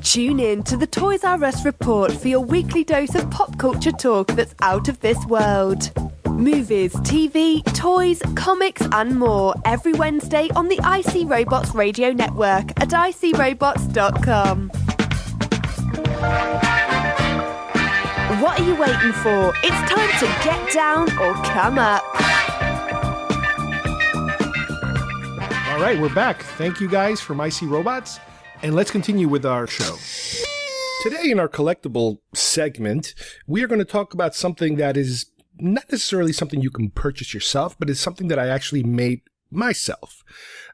Tune in to the Toys R Us Report for your weekly dose of pop culture talk that's out of this world. Movies, TV, toys, comics, and more every Wednesday on the IC Robots radio network at icrobots.com. What are you waiting for? It's time to get down or come up. All right, we're back. Thank you guys from IC Robots, and let's continue with our show. Today in our collectible segment, we are going to talk about something that is not necessarily something you can purchase yourself, but it's something that I actually made myself.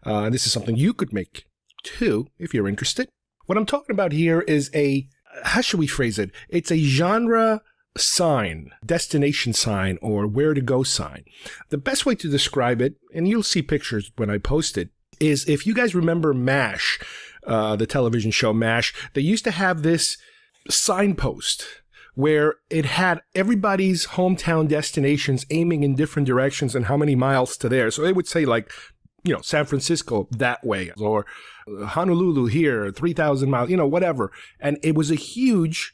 This is something you could make too, if you're interested. What I'm talking about here is how should we phrase it? It's a genre sign, destination sign, or where to go sign. The best way to describe it, and you'll see pictures when I post it, is if you guys remember MASH, the television show MASH, they used to have this signpost where it had everybody's hometown destinations aiming in different directions and how many miles to there. So it would say like, San Francisco that way, or Honolulu here, 3,000 miles, whatever. And it was a huge,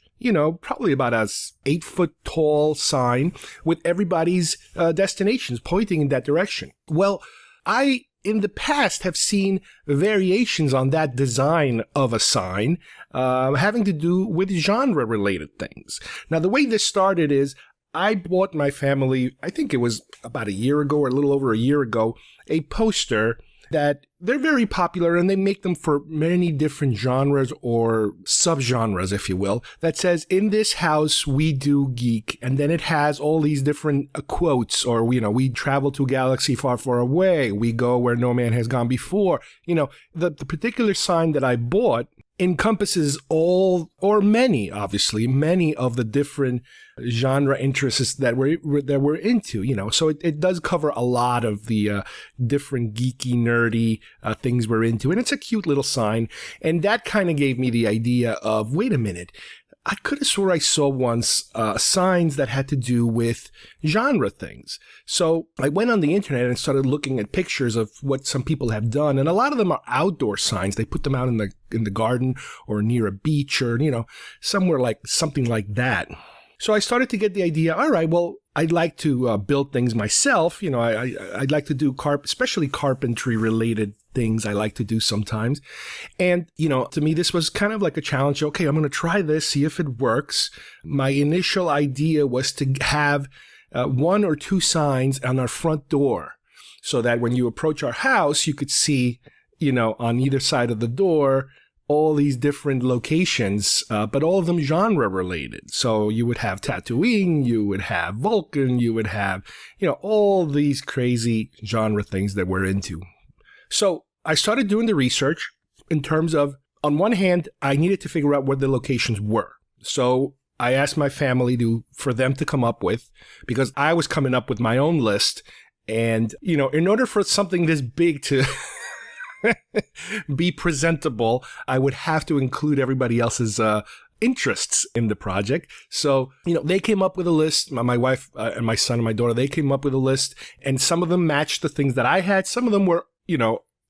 probably about a 8-foot tall sign with everybody's destinations pointing in that direction. Well, I, in the past, have seen variations on that design of a sign having to do with genre-related things. Now, the way this started is I bought my family, I think it was about a year ago or a little over a year ago, a poster that they're very popular and they make them for many different genres or subgenres, if you will, that says, in this house, we do geek. And then it has all these different quotes, or, we travel to a galaxy far, far away. We go where no man has gone before. The particular sign that I bought encompasses all, or many of the different genre interests that we're into, so it does cover a lot of the different geeky, nerdy things we're into, and it's a cute little sign, and that kind of gave me the idea of, wait a minute, I could have swore I saw once signs that had to do with genre things. So I went on the internet and started looking at pictures of what some people have done, and a lot of them are outdoor signs. They put them out in the garden or near a beach or somewhere like something like that. So I started to get the idea. All right, well, I'd like to build things myself. I'd like to do especially carpentry related things I like to do sometimes. And, to me, this was kind of like a challenge. Okay, I'm going to try this, see if it works. My initial idea was to have 1 or 2 signs on our front door so that when you approach our house, you could see, on either side of the door, all these different locations, but all of them genre related. So you would have Tatooine, you would have Vulcan, you would have, all these crazy genre things that we're into. So I started doing the research in terms of, on one hand, I needed to figure out what the locations were. So I asked my family for them to come up with, because I was coming up with my own list. And, in order for something this big to be presentable, I would have to include everybody else's interests in the project. So, they came up with a list. My wife and my son and my daughter, they came up with a list, and some of them matched the things that I had. Some of them were,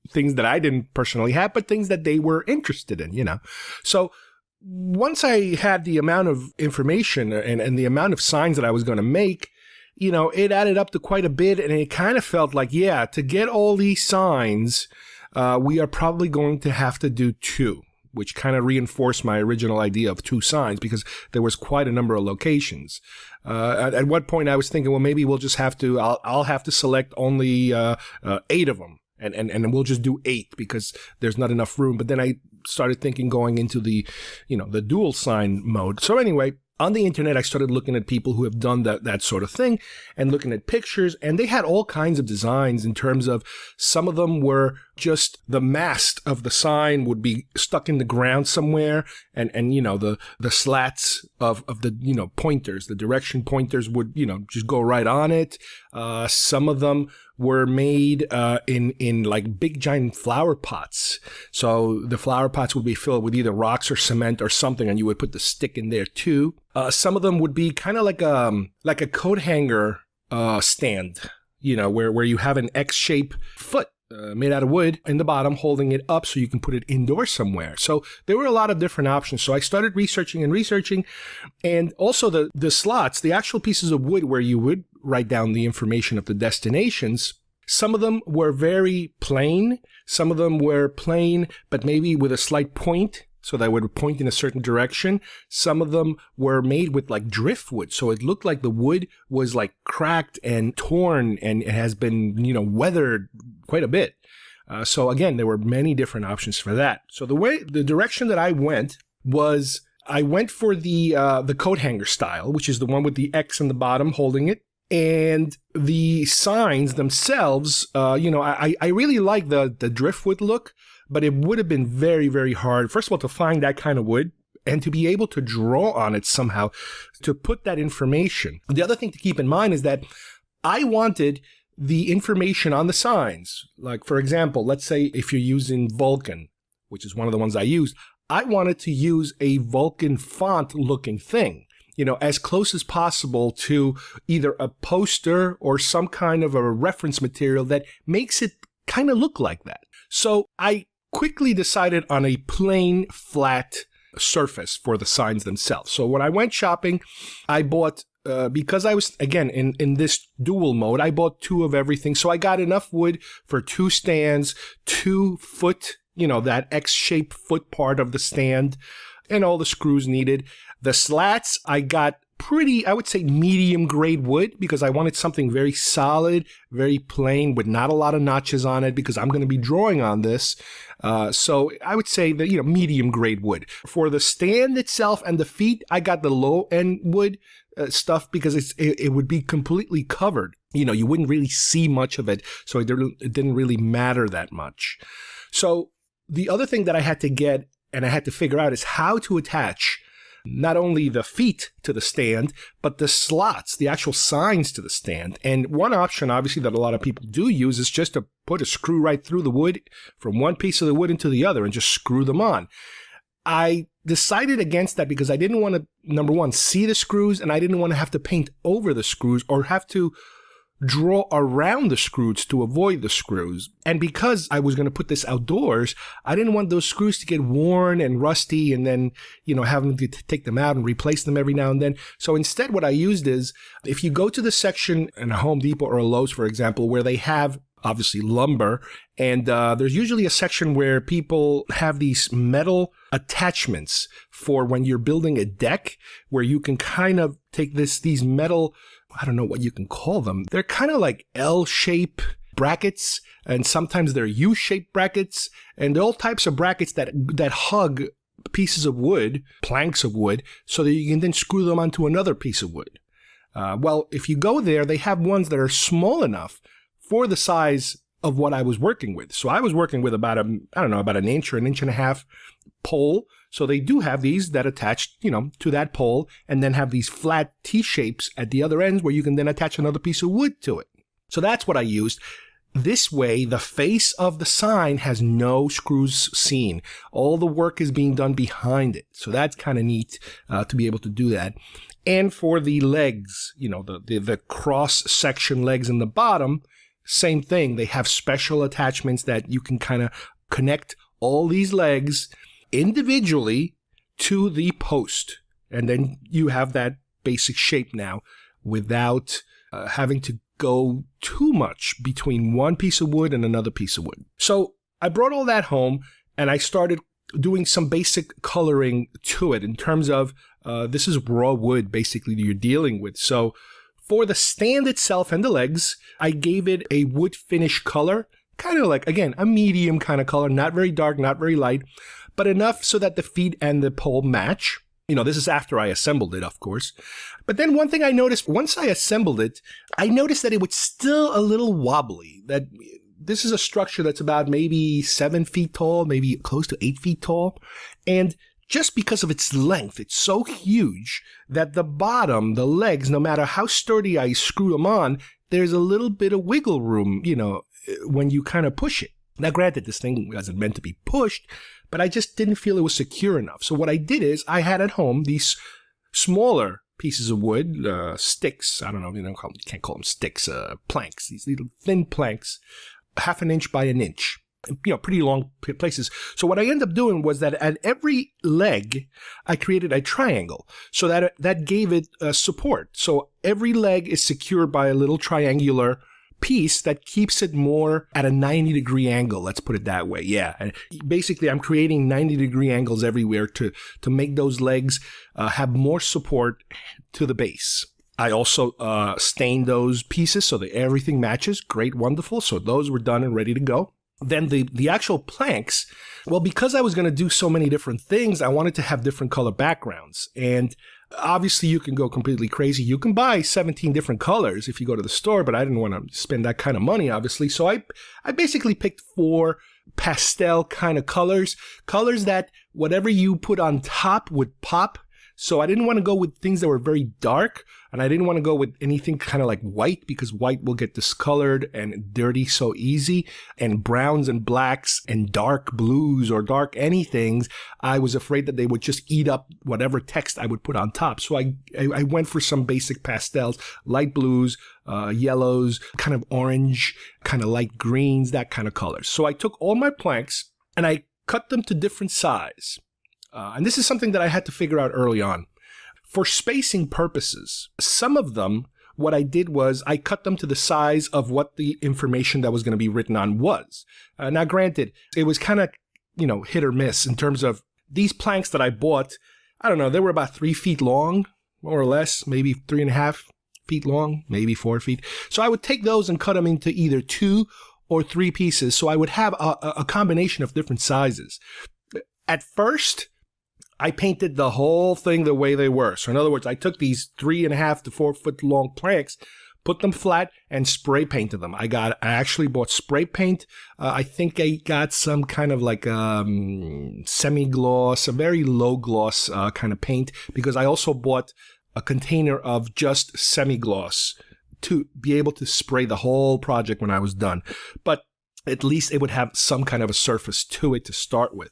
things that I didn't personally have, but things that they were interested in, So once I had the amount of information and the amount of signs that I was going to make, it added up to quite a bit, and it kind of felt like, to get all these signs, we are probably going to have to do 2, which kind of reinforced my original idea of 2 signs, because there was quite a number of locations. At what point I was thinking, well, maybe we'll just have to, I'll have to select only 8 of them, and we'll just do 8 because there's not enough room. But then I started thinking going into the, the dual sign mode. So anyway, on the internet, I started looking at people who have done that sort of thing and looking at pictures, and they had all kinds of designs in terms of, some of them were just the mast of the sign would be stuck in the ground somewhere, and the slats of the, pointers, the direction pointers would, just go right on it. Some of them were made in like big giant flower pots. So the flower pots would be filled with either rocks or cement or something, and you would put the stick in there too. Some of them would be kind of like a coat hanger stand, where you have an X-shaped foot made out of wood in the bottom, holding it up so you can put it indoors somewhere. So there were a lot of different options. So I started researching, and also the slots, the actual pieces of wood where you would write down the information of the destinations. Some of them were very plain. Some of them were plain, but maybe with a slight point, so that would point in a certain direction. Some of them were made with like driftwood, so it looked like the wood was like cracked and torn, and it has been, weathered quite a bit. So again, there were many different options for that. So the direction that I went was, I went for the coat hanger style, which is the one with the X in the bottom holding it. And the signs themselves, I really like the driftwood look, but it would have been very, very hard, first of all, to find that kind of wood and to be able to draw on it somehow, to put that information. The other thing to keep in mind is that I wanted the information on the signs. Like, for example, let's say if you're using Vulcan, which is one of the ones I used, I wanted to use a Vulcan font looking thing, as close as possible to either a poster or some kind of a reference material that makes it kind of look like that. So I quickly decided on a plain, flat surface for the signs themselves. So when I went shopping, I bought, because I was, again, in this dual mode, I bought 2 of everything. So I got enough wood for 2 stands, 2 foot, that X-shaped foot part of the stand, and all the screws needed. The slats, I got pretty, I would say, medium grade wood, because I wanted something very solid, very plain, with not a lot of notches on it, because I'm going to be drawing on this. So I would say that, medium grade wood. For the stand itself and the feet, I got the low end wood stuff, because it would be completely covered. You wouldn't really see much of it, so it didn't really matter that much. So the other thing that I had to get and I had to figure out is how to attach not only the feet to the stand, but the slots, the actual signs to the stand. And one option, obviously, that a lot of people do use is just to put a screw right through the wood from one piece of the wood into the other and just screw them on. I decided against that because I didn't want to, number one, see the screws, and I didn't want to have to paint over the screws or have to draw around the screws to avoid the screws. And because I was going to put this outdoors, I didn't want those screws to get worn and rusty and then, having to take them out and replace them every now and then. So instead, what I used is, if you go to the section in a Home Depot or a Lowe's, for example, where they have obviously lumber, and there's usually a section where people have these metal attachments for when you're building a deck, where you can kind of take these metal, I don't know what you can call them. They're kind of like L-shape brackets, and sometimes they're U-shaped brackets, and all types of brackets that hug pieces of wood, planks of wood, so that you can then screw them onto another piece of wood. Well, if you go there, they have ones that are small enough for the size of what I was working with. So I was working with about an inch or an inch and a half pole. So they do have these that attach, to that pole, and then have these flat T-shapes at the other ends where you can then attach another piece of wood to it. So that's what I used. This way, the face of the sign has no screws seen. All the work is being done behind it. So that's kind of neat to be able to do that. And for the legs, the cross-section legs in the bottom, same thing. They have special attachments that you can kind of connect all these legs individually to the post. And then you have that basic shape now without having to go too much between one piece of wood and another piece of wood. So I brought all that home and I started doing some basic coloring to it in terms of this is raw wood basically that you're dealing with. So for the stand itself and the legs, I gave it a wood finish color, kind of like, again, a medium kind of color, not very dark, not very light, but enough so that the feet and the pole match. This is after I assembled it, of course. But then one thing I noticed, once I assembled it, I noticed that it was still a little wobbly. That this is a structure that's about maybe 7 feet tall, maybe close to 8 feet tall. And just because of its length, it's so huge that the bottom, the legs, no matter how sturdy I screw them on, there's a little bit of wiggle room, when you kind of push it. Now, granted, this thing wasn't meant to be pushed, but I just didn't feel it was secure enough. So what I did is I had at home these smaller pieces of wood, sticks. I don't know, you can't call them sticks, planks, these little thin planks, 1/2 inch by 1 inch. Pretty long places. So what I ended up doing was that at every leg, I created a triangle so that gave it support. So every leg is secured by a little triangular piece that keeps it more at a 90-degree angle. Let's put it that way. Yeah. And basically, I'm creating 90-degree angles everywhere to make those legs have more support to the base. I also stained those pieces so that everything matches. Great, wonderful. So those were done and ready to go. Then the actual planks, well, because I was going to do so many different things, I wanted to have different color backgrounds. And obviously, you can go completely crazy. You can buy 17 different colors if you go to the store, but I didn't want to spend that kind of money, obviously. So I basically picked 4 pastel kind of colors that whatever you put on top would pop. So I didn't want to go with things that were very dark, and I didn't want to go with anything kind of like white, because white will get discolored and dirty so easy, and browns and blacks and dark blues or dark anythings, I was afraid that they would just eat up whatever text I would put on top. So I went for some basic pastels, light blues, yellows, kind of orange, kind of light greens, that kind of colors. So I took all my planks and I cut them to different size. And this is something that I had to figure out early on. For spacing purposes, some of them, what I did was I cut them to the size of what the information that was going to be written on was. Now, granted, it was kind of, hit or miss in terms of these planks that I bought. I don't know, they were about 3 feet long, more or less, maybe 3.5 feet long, maybe 4 feet. So I would take those and cut them into either 2 or 3 pieces. So I would have a combination of different sizes. At first, I painted the whole thing the way they were. So in other words, I took these 3.5 to 4 foot long planks, put them flat, and spray painted them. I actually bought spray paint. I think I got some kind of like semi-gloss, a very low gloss kind of paint, because I also bought a container of just semi-gloss to be able to spray the whole project when I was done. But at least it would have some kind of a surface to it to start with.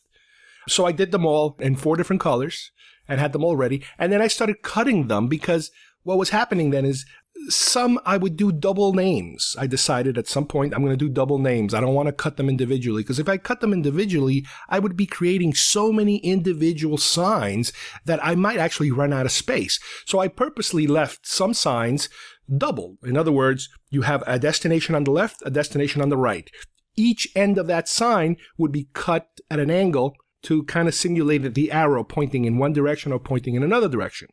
So I did them all in 4 different colors and had them all ready. And then I started cutting them, because what was happening then is some I would do double names. I decided at some point I'm going to do double names. I don't want to cut them individually, because if I cut them individually, I would be creating so many individual signs that I might actually run out of space. So I purposely left some signs double. In other words, you have a destination on the left, a destination on the right. Each end of that sign would be cut at an angle to kind of simulate the arrow pointing in one direction or pointing in another direction.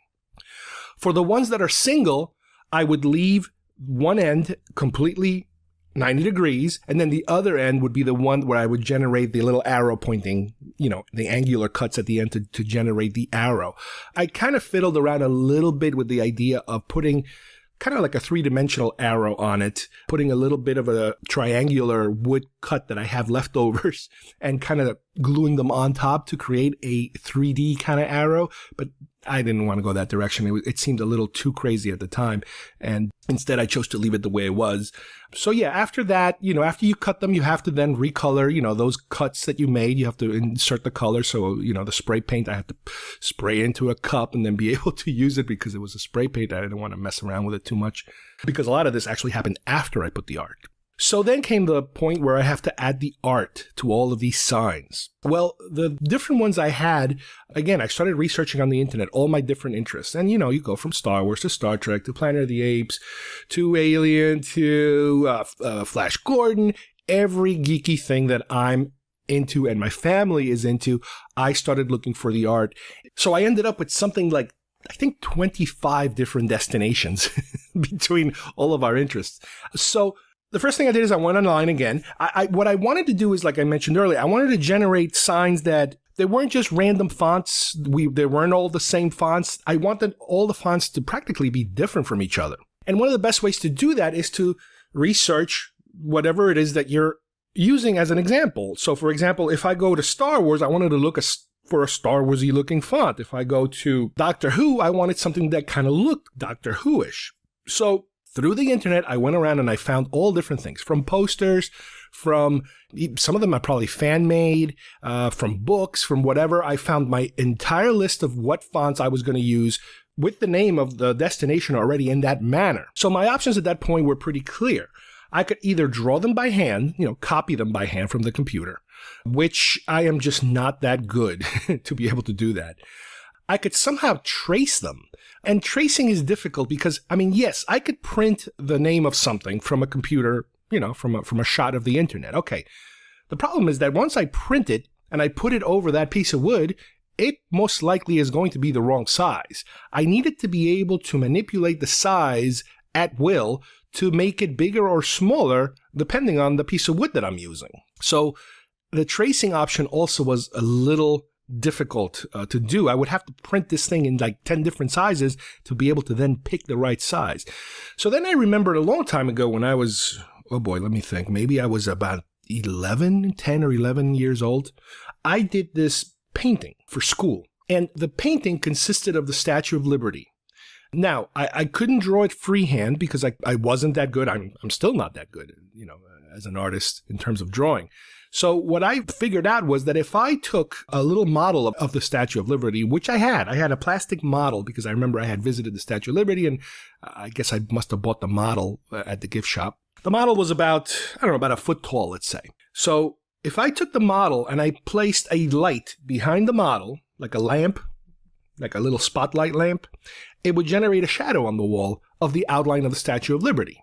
For the ones that are single, I would leave one end completely 90 degrees, and then the other end would be the one where I would generate the little arrow pointing, the angular cuts at the end to generate the arrow. I kind of fiddled around a little bit with the idea of putting kind of like a three-dimensional arrow on it, putting a little bit of a triangular wood cut that I have leftovers and kind of gluing them on top to create a 3D kind of arrow. But I didn't want to go that direction. It seemed a little too crazy at the time. And instead, I chose to leave it the way it was. So yeah, after that, after you cut them, you have to then recolor, those cuts that you made. You have to insert the color. So, the spray paint, I have to spray into a cup and then be able to use it because it was a spray paint. I didn't want to mess around with it too much because a lot of this actually happened after I put the art. So then came the point where I have to add the art to all of these signs. Well, the different ones I had, again, I started researching on the internet, all my different interests. And, you go from Star Wars to Star Trek to Planet of the Apes to Alien to Flash Gordon, every geeky thing that I'm into and my family is into, I started looking for the art. So I ended up with something like, I think 25 different destinations between all of our interests. So the first thing I did is I went online again. What I wanted to do is, like I mentioned earlier, I wanted to generate signs that they weren't just random fonts. They weren't all the same fonts. I wanted all the fonts to practically be different from each other. And one of the best ways to do that is to research whatever it is that you're using as an example. So, for example, if I go to Star Wars, I wanted to look for a Star Wars-y looking font. If I go to Doctor Who, I wanted something that kind of looked Doctor Who-ish. So through the internet, I went around and I found all different things, from posters, from some of them are probably fan-made, from books, from whatever. I found my entire list of what fonts I was going to use with the name of the destination already in that manner. So my options at that point were pretty clear. I could either draw them by hand, copy them by hand from the computer, which I am just not that good to be able to do that. I could somehow trace them. And tracing is difficult because, yes, I could print the name of something from a computer, from a shot of the internet. Okay. The problem is that once I print it and I put it over that piece of wood, it most likely is going to be the wrong size. I needed to be able to manipulate the size at will to make it bigger or smaller depending on the piece of wood that I'm using. So the tracing option also was a little difficult to do. I would have to print this thing in like 10 different sizes to be able to then pick the right size. So then I remembered a long time ago when I was, let me think, maybe I was about 10 or 11 years old. I did this painting for school, and the painting consisted of the Statue of Liberty. Now, I couldn't draw it freehand because I wasn't that good. I'm still not that good, as an artist in terms of drawing. So what I figured out was that if I took a little model of the Statue of Liberty, which I had a plastic model because I remember I had visited the Statue of Liberty and I guess I must have bought the model at the gift shop. The model was about a foot tall, let's say. So if I took the model and I placed a light behind the model, like a lamp, like a little spotlight lamp, it would generate a shadow on the wall of the outline of the Statue of Liberty.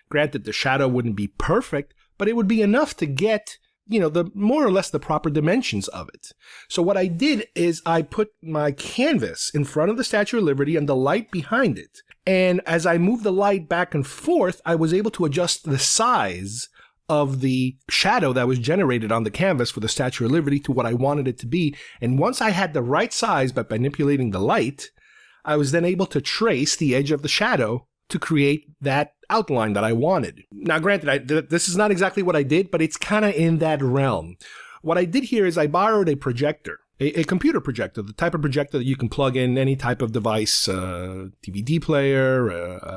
Granted, the shadow wouldn't be perfect, but it would be enough to get the more or less the proper dimensions of it. So what I did is I put my canvas in front of the Statue of Liberty and the light behind it. And as I moved the light back and forth, I was able to adjust the size of the shadow that was generated on the canvas for the Statue of Liberty to what I wanted it to be. And once I had the right size by manipulating the light, I was then able to trace the edge of the shadow to create that outline that I wanted. Now, granted, this is not exactly what I did, but it's kind of in that realm. What I did here is I borrowed a projector, a computer projector, the type of projector that you can plug in any type of device, DVD player,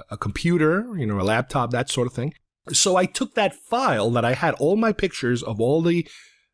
a computer, a laptop, that sort of thing. So I took that file that I had all my pictures of all the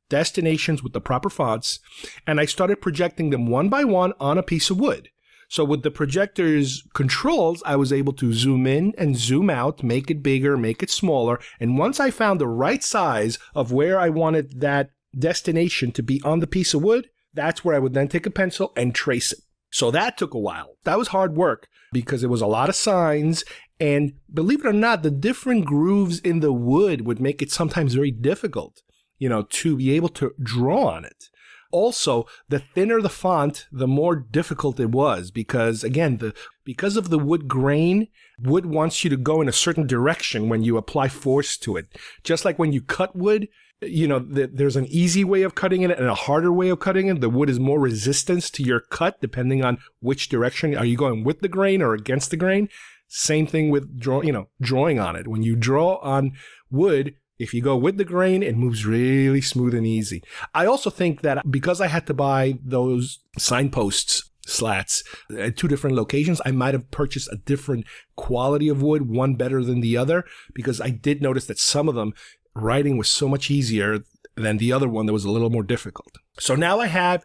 destinations with the proper fonts, and I started projecting them one by one on a piece of wood. So with the projector's controls, I was able to zoom in and zoom out, make it bigger, make it smaller. And once I found the right size of where I wanted that destination to be on the piece of wood, that's where I would then take a pencil and trace it. So that took a while. That was hard work because it was a lot of signs. And believe it or not, the different grooves in the wood would make it sometimes very difficult, to be able to draw on it. Also, the thinner the font, the more difficult it was because, again, because of the wood grain, wood wants you to go in a certain direction when you apply force to it. Just like when you cut wood, there's an easy way of cutting it and a harder way of cutting it. The wood is more resistance to your cut depending on which direction. Are you going with the grain or against the grain? Same thing with drawing on it. When you draw on wood, if you go with the grain, it moves really smooth and easy. I also think that because I had to buy those signposts slats at 2 different locations, I might have purchased a different quality of wood, one better than the other, because I did notice that some of them, writing was so much easier than the other one that was a little more difficult. So now I have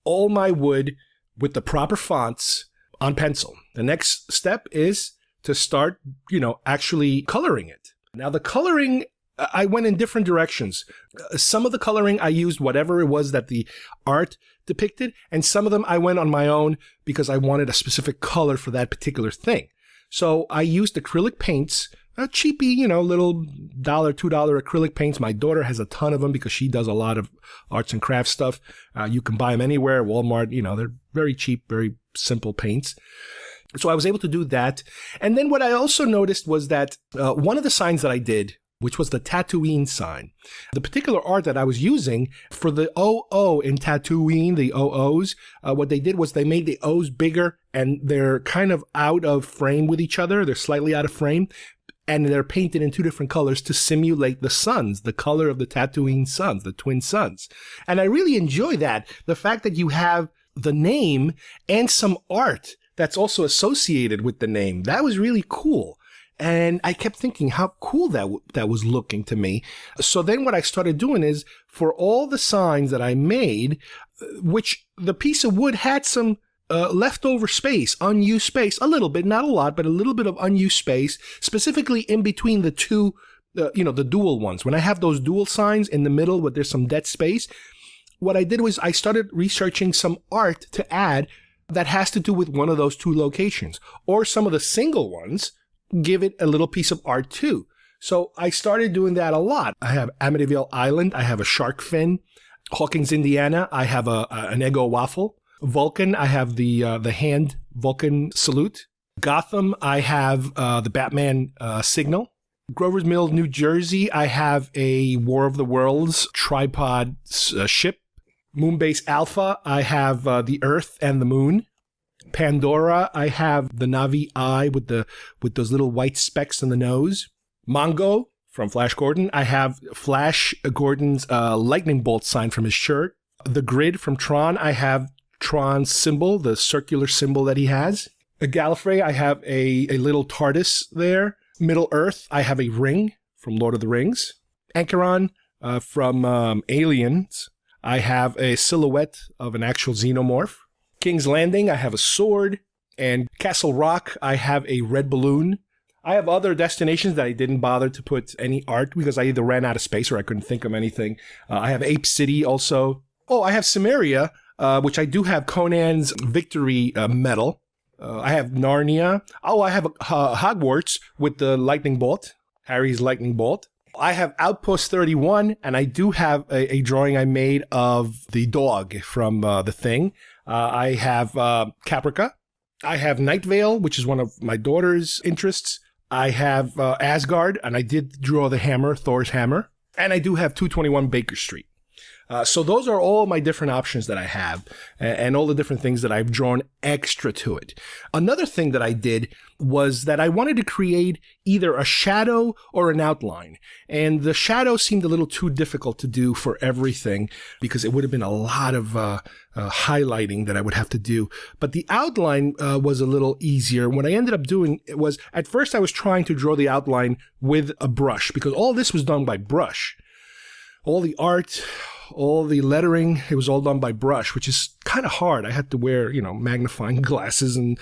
all my wood with the proper fonts on pencil. The next step is to start, actually coloring it. Now the coloring, I went in different directions. Some of the coloring I used whatever it was that the art depicted, and some of them I went on my own because I wanted a specific color for that particular thing. So I used acrylic paints, cheapy, little $1, $2 acrylic paints. My daughter has a ton of them because she does a lot of arts and crafts stuff. You can buy them anywhere, Walmart, they're very cheap, very simple paints. So I was able to do that. And then what I also noticed was that one of the signs that I did, which was the Tatooine sign, the particular art that I was using for the OO in Tatooine, the OOs, what they did was they made the O's bigger and they're kind of out of frame with each other. They're slightly out of frame. And they're painted in 2 different colors to simulate the suns, the color of the Tatooine suns, the twin suns. And I really enjoy that. The fact that you have the name and some art that's also associated with the name. That was really cool. And I kept thinking how cool that was looking to me. So then what I started doing is for all the signs that I made, which the piece of wood had some leftover space, unused space, a little bit, not a lot, but a little bit of unused space, specifically in between the 2, the dual ones. When I have those dual signs in the middle where there's some dead space, what I did was I started researching some art to add that has to do with one of those 2 locations. Or some of the single ones, give it a little piece of art too. So I started doing that a lot. I have Amityville Island. I have a shark fin. Hawkins, Indiana. I have an Eggo waffle. Vulcan, I have the hand Vulcan salute. Gotham, I have the Batman signal. Grover's Mill, New Jersey, I have a War of the Worlds tripod ship. Moonbase Alpha, I have the Earth and the Moon. Pandora, I have the Navi eye with those little white specks on the nose. Mongo from Flash Gordon, I have Flash Gordon's lightning bolt sign from his shirt. The Grid from Tron, I have Tron's symbol, the circular symbol that he has. Gallifrey, I have a little TARDIS there. Middle Earth, I have a ring from Lord of the Rings. Anchoron from Aliens, I have a silhouette of an actual xenomorph. King's Landing, I have a sword. And Castle Rock, I have a red balloon. I have other destinations that I didn't bother to put any art because I either ran out of space or I couldn't think of anything. I have Ape City also. Oh, I have Cimmeria, which I do have Conan's victory medal. I have Narnia. Oh, I have Hogwarts with the lightning bolt, Harry's lightning bolt. I have Outpost 31, and I do have a drawing I made of the dog from The Thing. I have Caprica. I have Night Vale, which is one of my daughter's interests. I have Asgard, and I did draw the hammer, Thor's hammer. And I do have 221 Baker Street. So those are all my different options that I have and all the different things that I've drawn extra to it. Another thing that I did was that I wanted to create either a shadow or an outline. And the shadow seemed a little too difficult to do for everything because it would have been a lot of highlighting that I would have to do. But the outline was a little easier. What I ended up doing was at first I was trying to draw the outline with a brush because all this was done by brush. All the art, all the lettering, it was all done by brush, which is kind of hard. I had to wear, magnifying glasses and,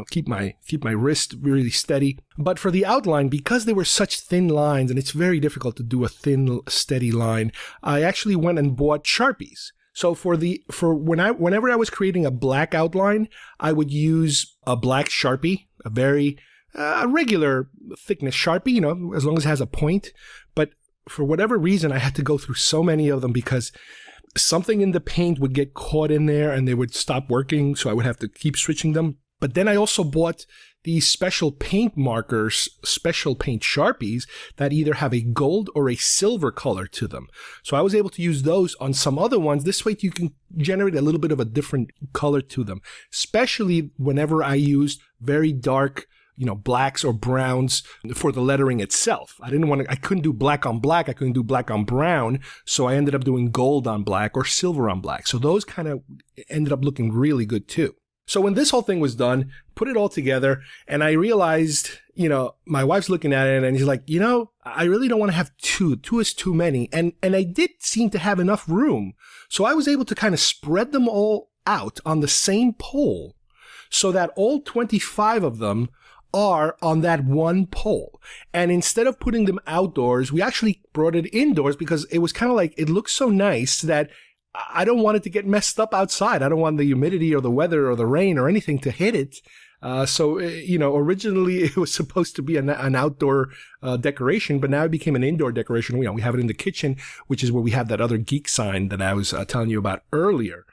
keep my wrist really steady. But for the outline, because they were such thin lines, and it's very difficult to do a thin, steady line, I actually went and bought Sharpies. So whenever I was creating a black outline, I would use a black Sharpie, a regular thickness Sharpie, as long as it has a point. But for whatever reason, I had to go through so many of them because something in the paint would get caught in there and they would stop working, so I would have to keep switching them. But then I also bought these special paint markers, special paint Sharpies that either have a gold or a silver color to them. So I was able to use those on some other ones. This way you can generate a little bit of a different color to them, especially whenever I used very dark, blacks or browns for the lettering itself. I couldn't do black on black. I couldn't do black on brown. So I ended up doing gold on black or silver on black. So those kind of ended up looking really good too. So when this whole thing was done, put it all together, and I realized, my wife's looking at it and she's like, I really don't want to have two. Two is too many. And I did seem to have enough room. So I was able to kind of spread them all out on the same pole so that all 25 of them are on that one pole. And instead of putting them outdoors, we actually brought it indoors because it was kind of like, it looked so nice that I don't want it to get messed up outside. I don't want the humidity or the weather or the rain or anything to hit it. So originally it was supposed to be an outdoor decoration, but now it became an indoor decoration. We have it in the kitchen, which is where we have that other geek sign that I was telling you about earlier.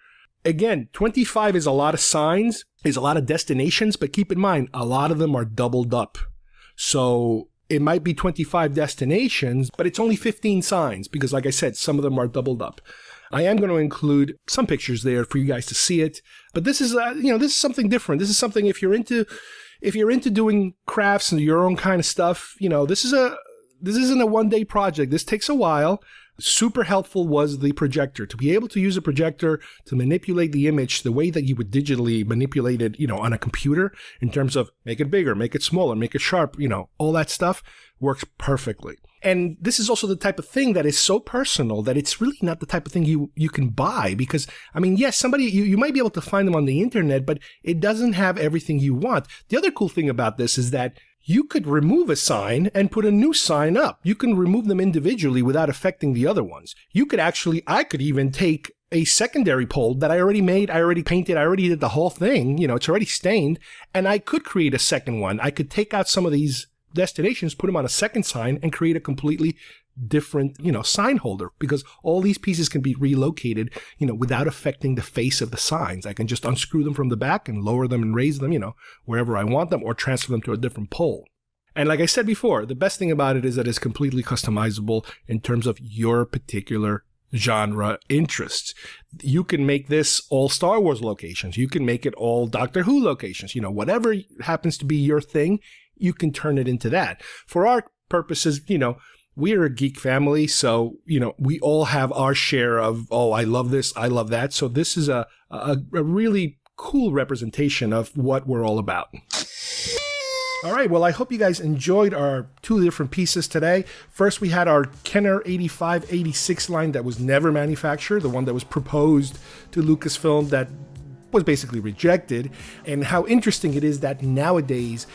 Again, 25 is a lot of signs, is a lot of destinations, but keep in mind, a lot of them are doubled up. So it might be 25 destinations, but it's only 15 signs because, like I said, some of them are doubled up. I am going to include some pictures there for you guys to see it, but this is, this is something different. This is something if you're into doing crafts and your own kind of stuff, this isn't a one-day project. This takes a while. Super helpful was the projector. To be able to use a projector to manipulate the image the way that you would digitally manipulate it, on a computer in terms of make it bigger, make it smaller, make it sharp, all that stuff works perfectly. And this is also the type of thing that is so personal that it's really not the type of thing you can buy because, yes, you might be able to find them on the internet, but it doesn't have everything you want. The other cool thing about this is that you could remove a sign and put a new sign up. You can remove them individually without affecting the other ones. I could even take a secondary pole that I already made, I already painted, I already did the whole thing, it's already stained, and I could create a second one. I could take out some of these destinations, put them on a second sign, and create a completely different, sign holder because all these pieces can be relocated, without affecting the face of the signs. I can just unscrew them from the back and lower them and raise them, wherever I want them or transfer them to a different pole. And like I said before, the best thing about it is that it's completely customizable in terms of your particular genre interests. You can make this all Star Wars locations. You can make it all Doctor Who locations. Whatever happens to be your thing, you can turn it into that. For our purposes, we're a geek family, so, we all have our share of, oh, I love this, I love that. So this is a really cool representation of what we're all about. All right, well, I hope you guys enjoyed our two different pieces today. First, we had our Kenner 8586 line that was never manufactured, the one that was proposed to Lucasfilm that was basically rejected, and how interesting it is that nowadays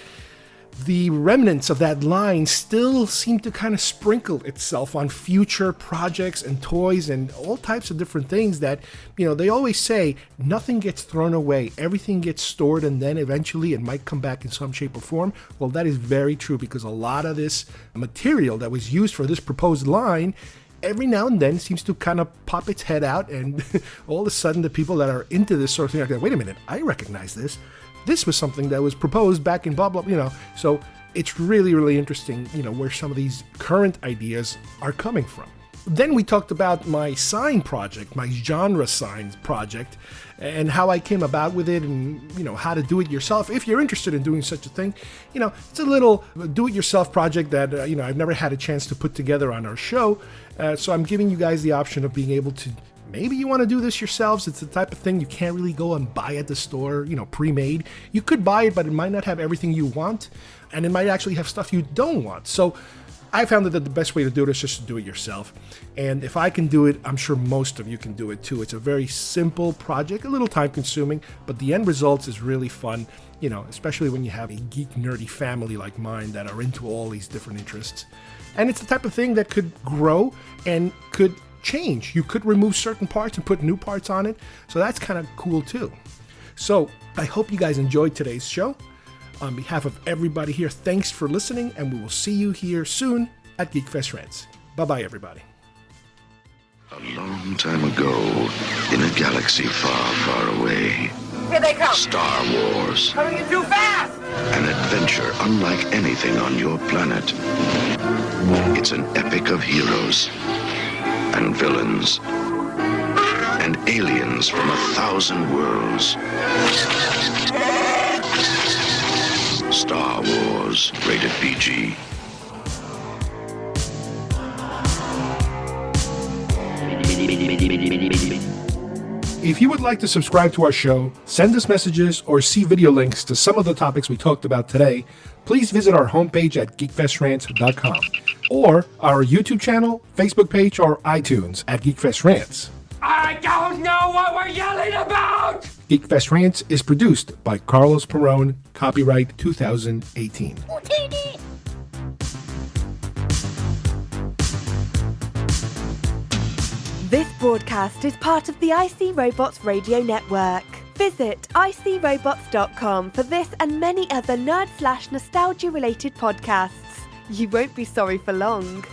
the remnants of that line still seem to kind of sprinkle itself on future projects and toys and all types of different things that, they always say nothing gets thrown away, everything gets stored, and then eventually it might come back in some shape or form. Well, that is very true because a lot of this material that was used for this proposed line every now and then seems to kind of pop its head out, and all of a sudden the people that are into this sort of thing are like, wait a minute, I recognize this. This was something that was proposed back in blah, blah, So it's really, really interesting, where some of these current ideas are coming from. Then we talked about my sign project, my genre signs project, and how I came about with it and, how to do it yourself. If you're interested in doing such a thing, it's a little do-it-yourself project that, I've never had a chance to put together on our show. So I'm giving you guys the option of being able to, maybe you want to do this yourselves. It's the type of thing you can't really go and buy at the store, pre-made. You could buy it, but it might not have everything you want, and it might actually have stuff you don't want. So I found that the best way to do it is just to do it yourself. And if I can do it, I'm sure most of you can do it too. It's a very simple project, a little time consuming, but the end result is really fun, especially when you have a geek nerdy family like mine that are into all these different interests. And it's the type of thing that could grow and could change. You could remove certain parts and put new parts on it. So that's kind of cool too. So I hope you guys enjoyed today's show. On behalf of everybody here, thanks for listening, and we will see you here soon at GeekFest Rants. Bye-bye, everybody. A long time ago, in a galaxy far, far away. Here they come! Star Wars. Coming in too fast! An adventure unlike anything on your planet. It's an epic of heroes and villains and aliens from 1,000 worlds. Star Wars, rated PG. If you would like to subscribe to our show, send us messages, or see video links to some of the topics we talked about today, please visit our homepage at GeekFestRants.com or our YouTube channel, Facebook page, or iTunes at GeekFest Rants. I don't know what we're yelling about! GeekFest Rants is produced by Carlos Perone, copyright 2018. This broadcast is part of the IC Robots Radio Network. Visit icrobots.com for this and many other nerd/nostalgia related podcasts. You won't be sorry for long.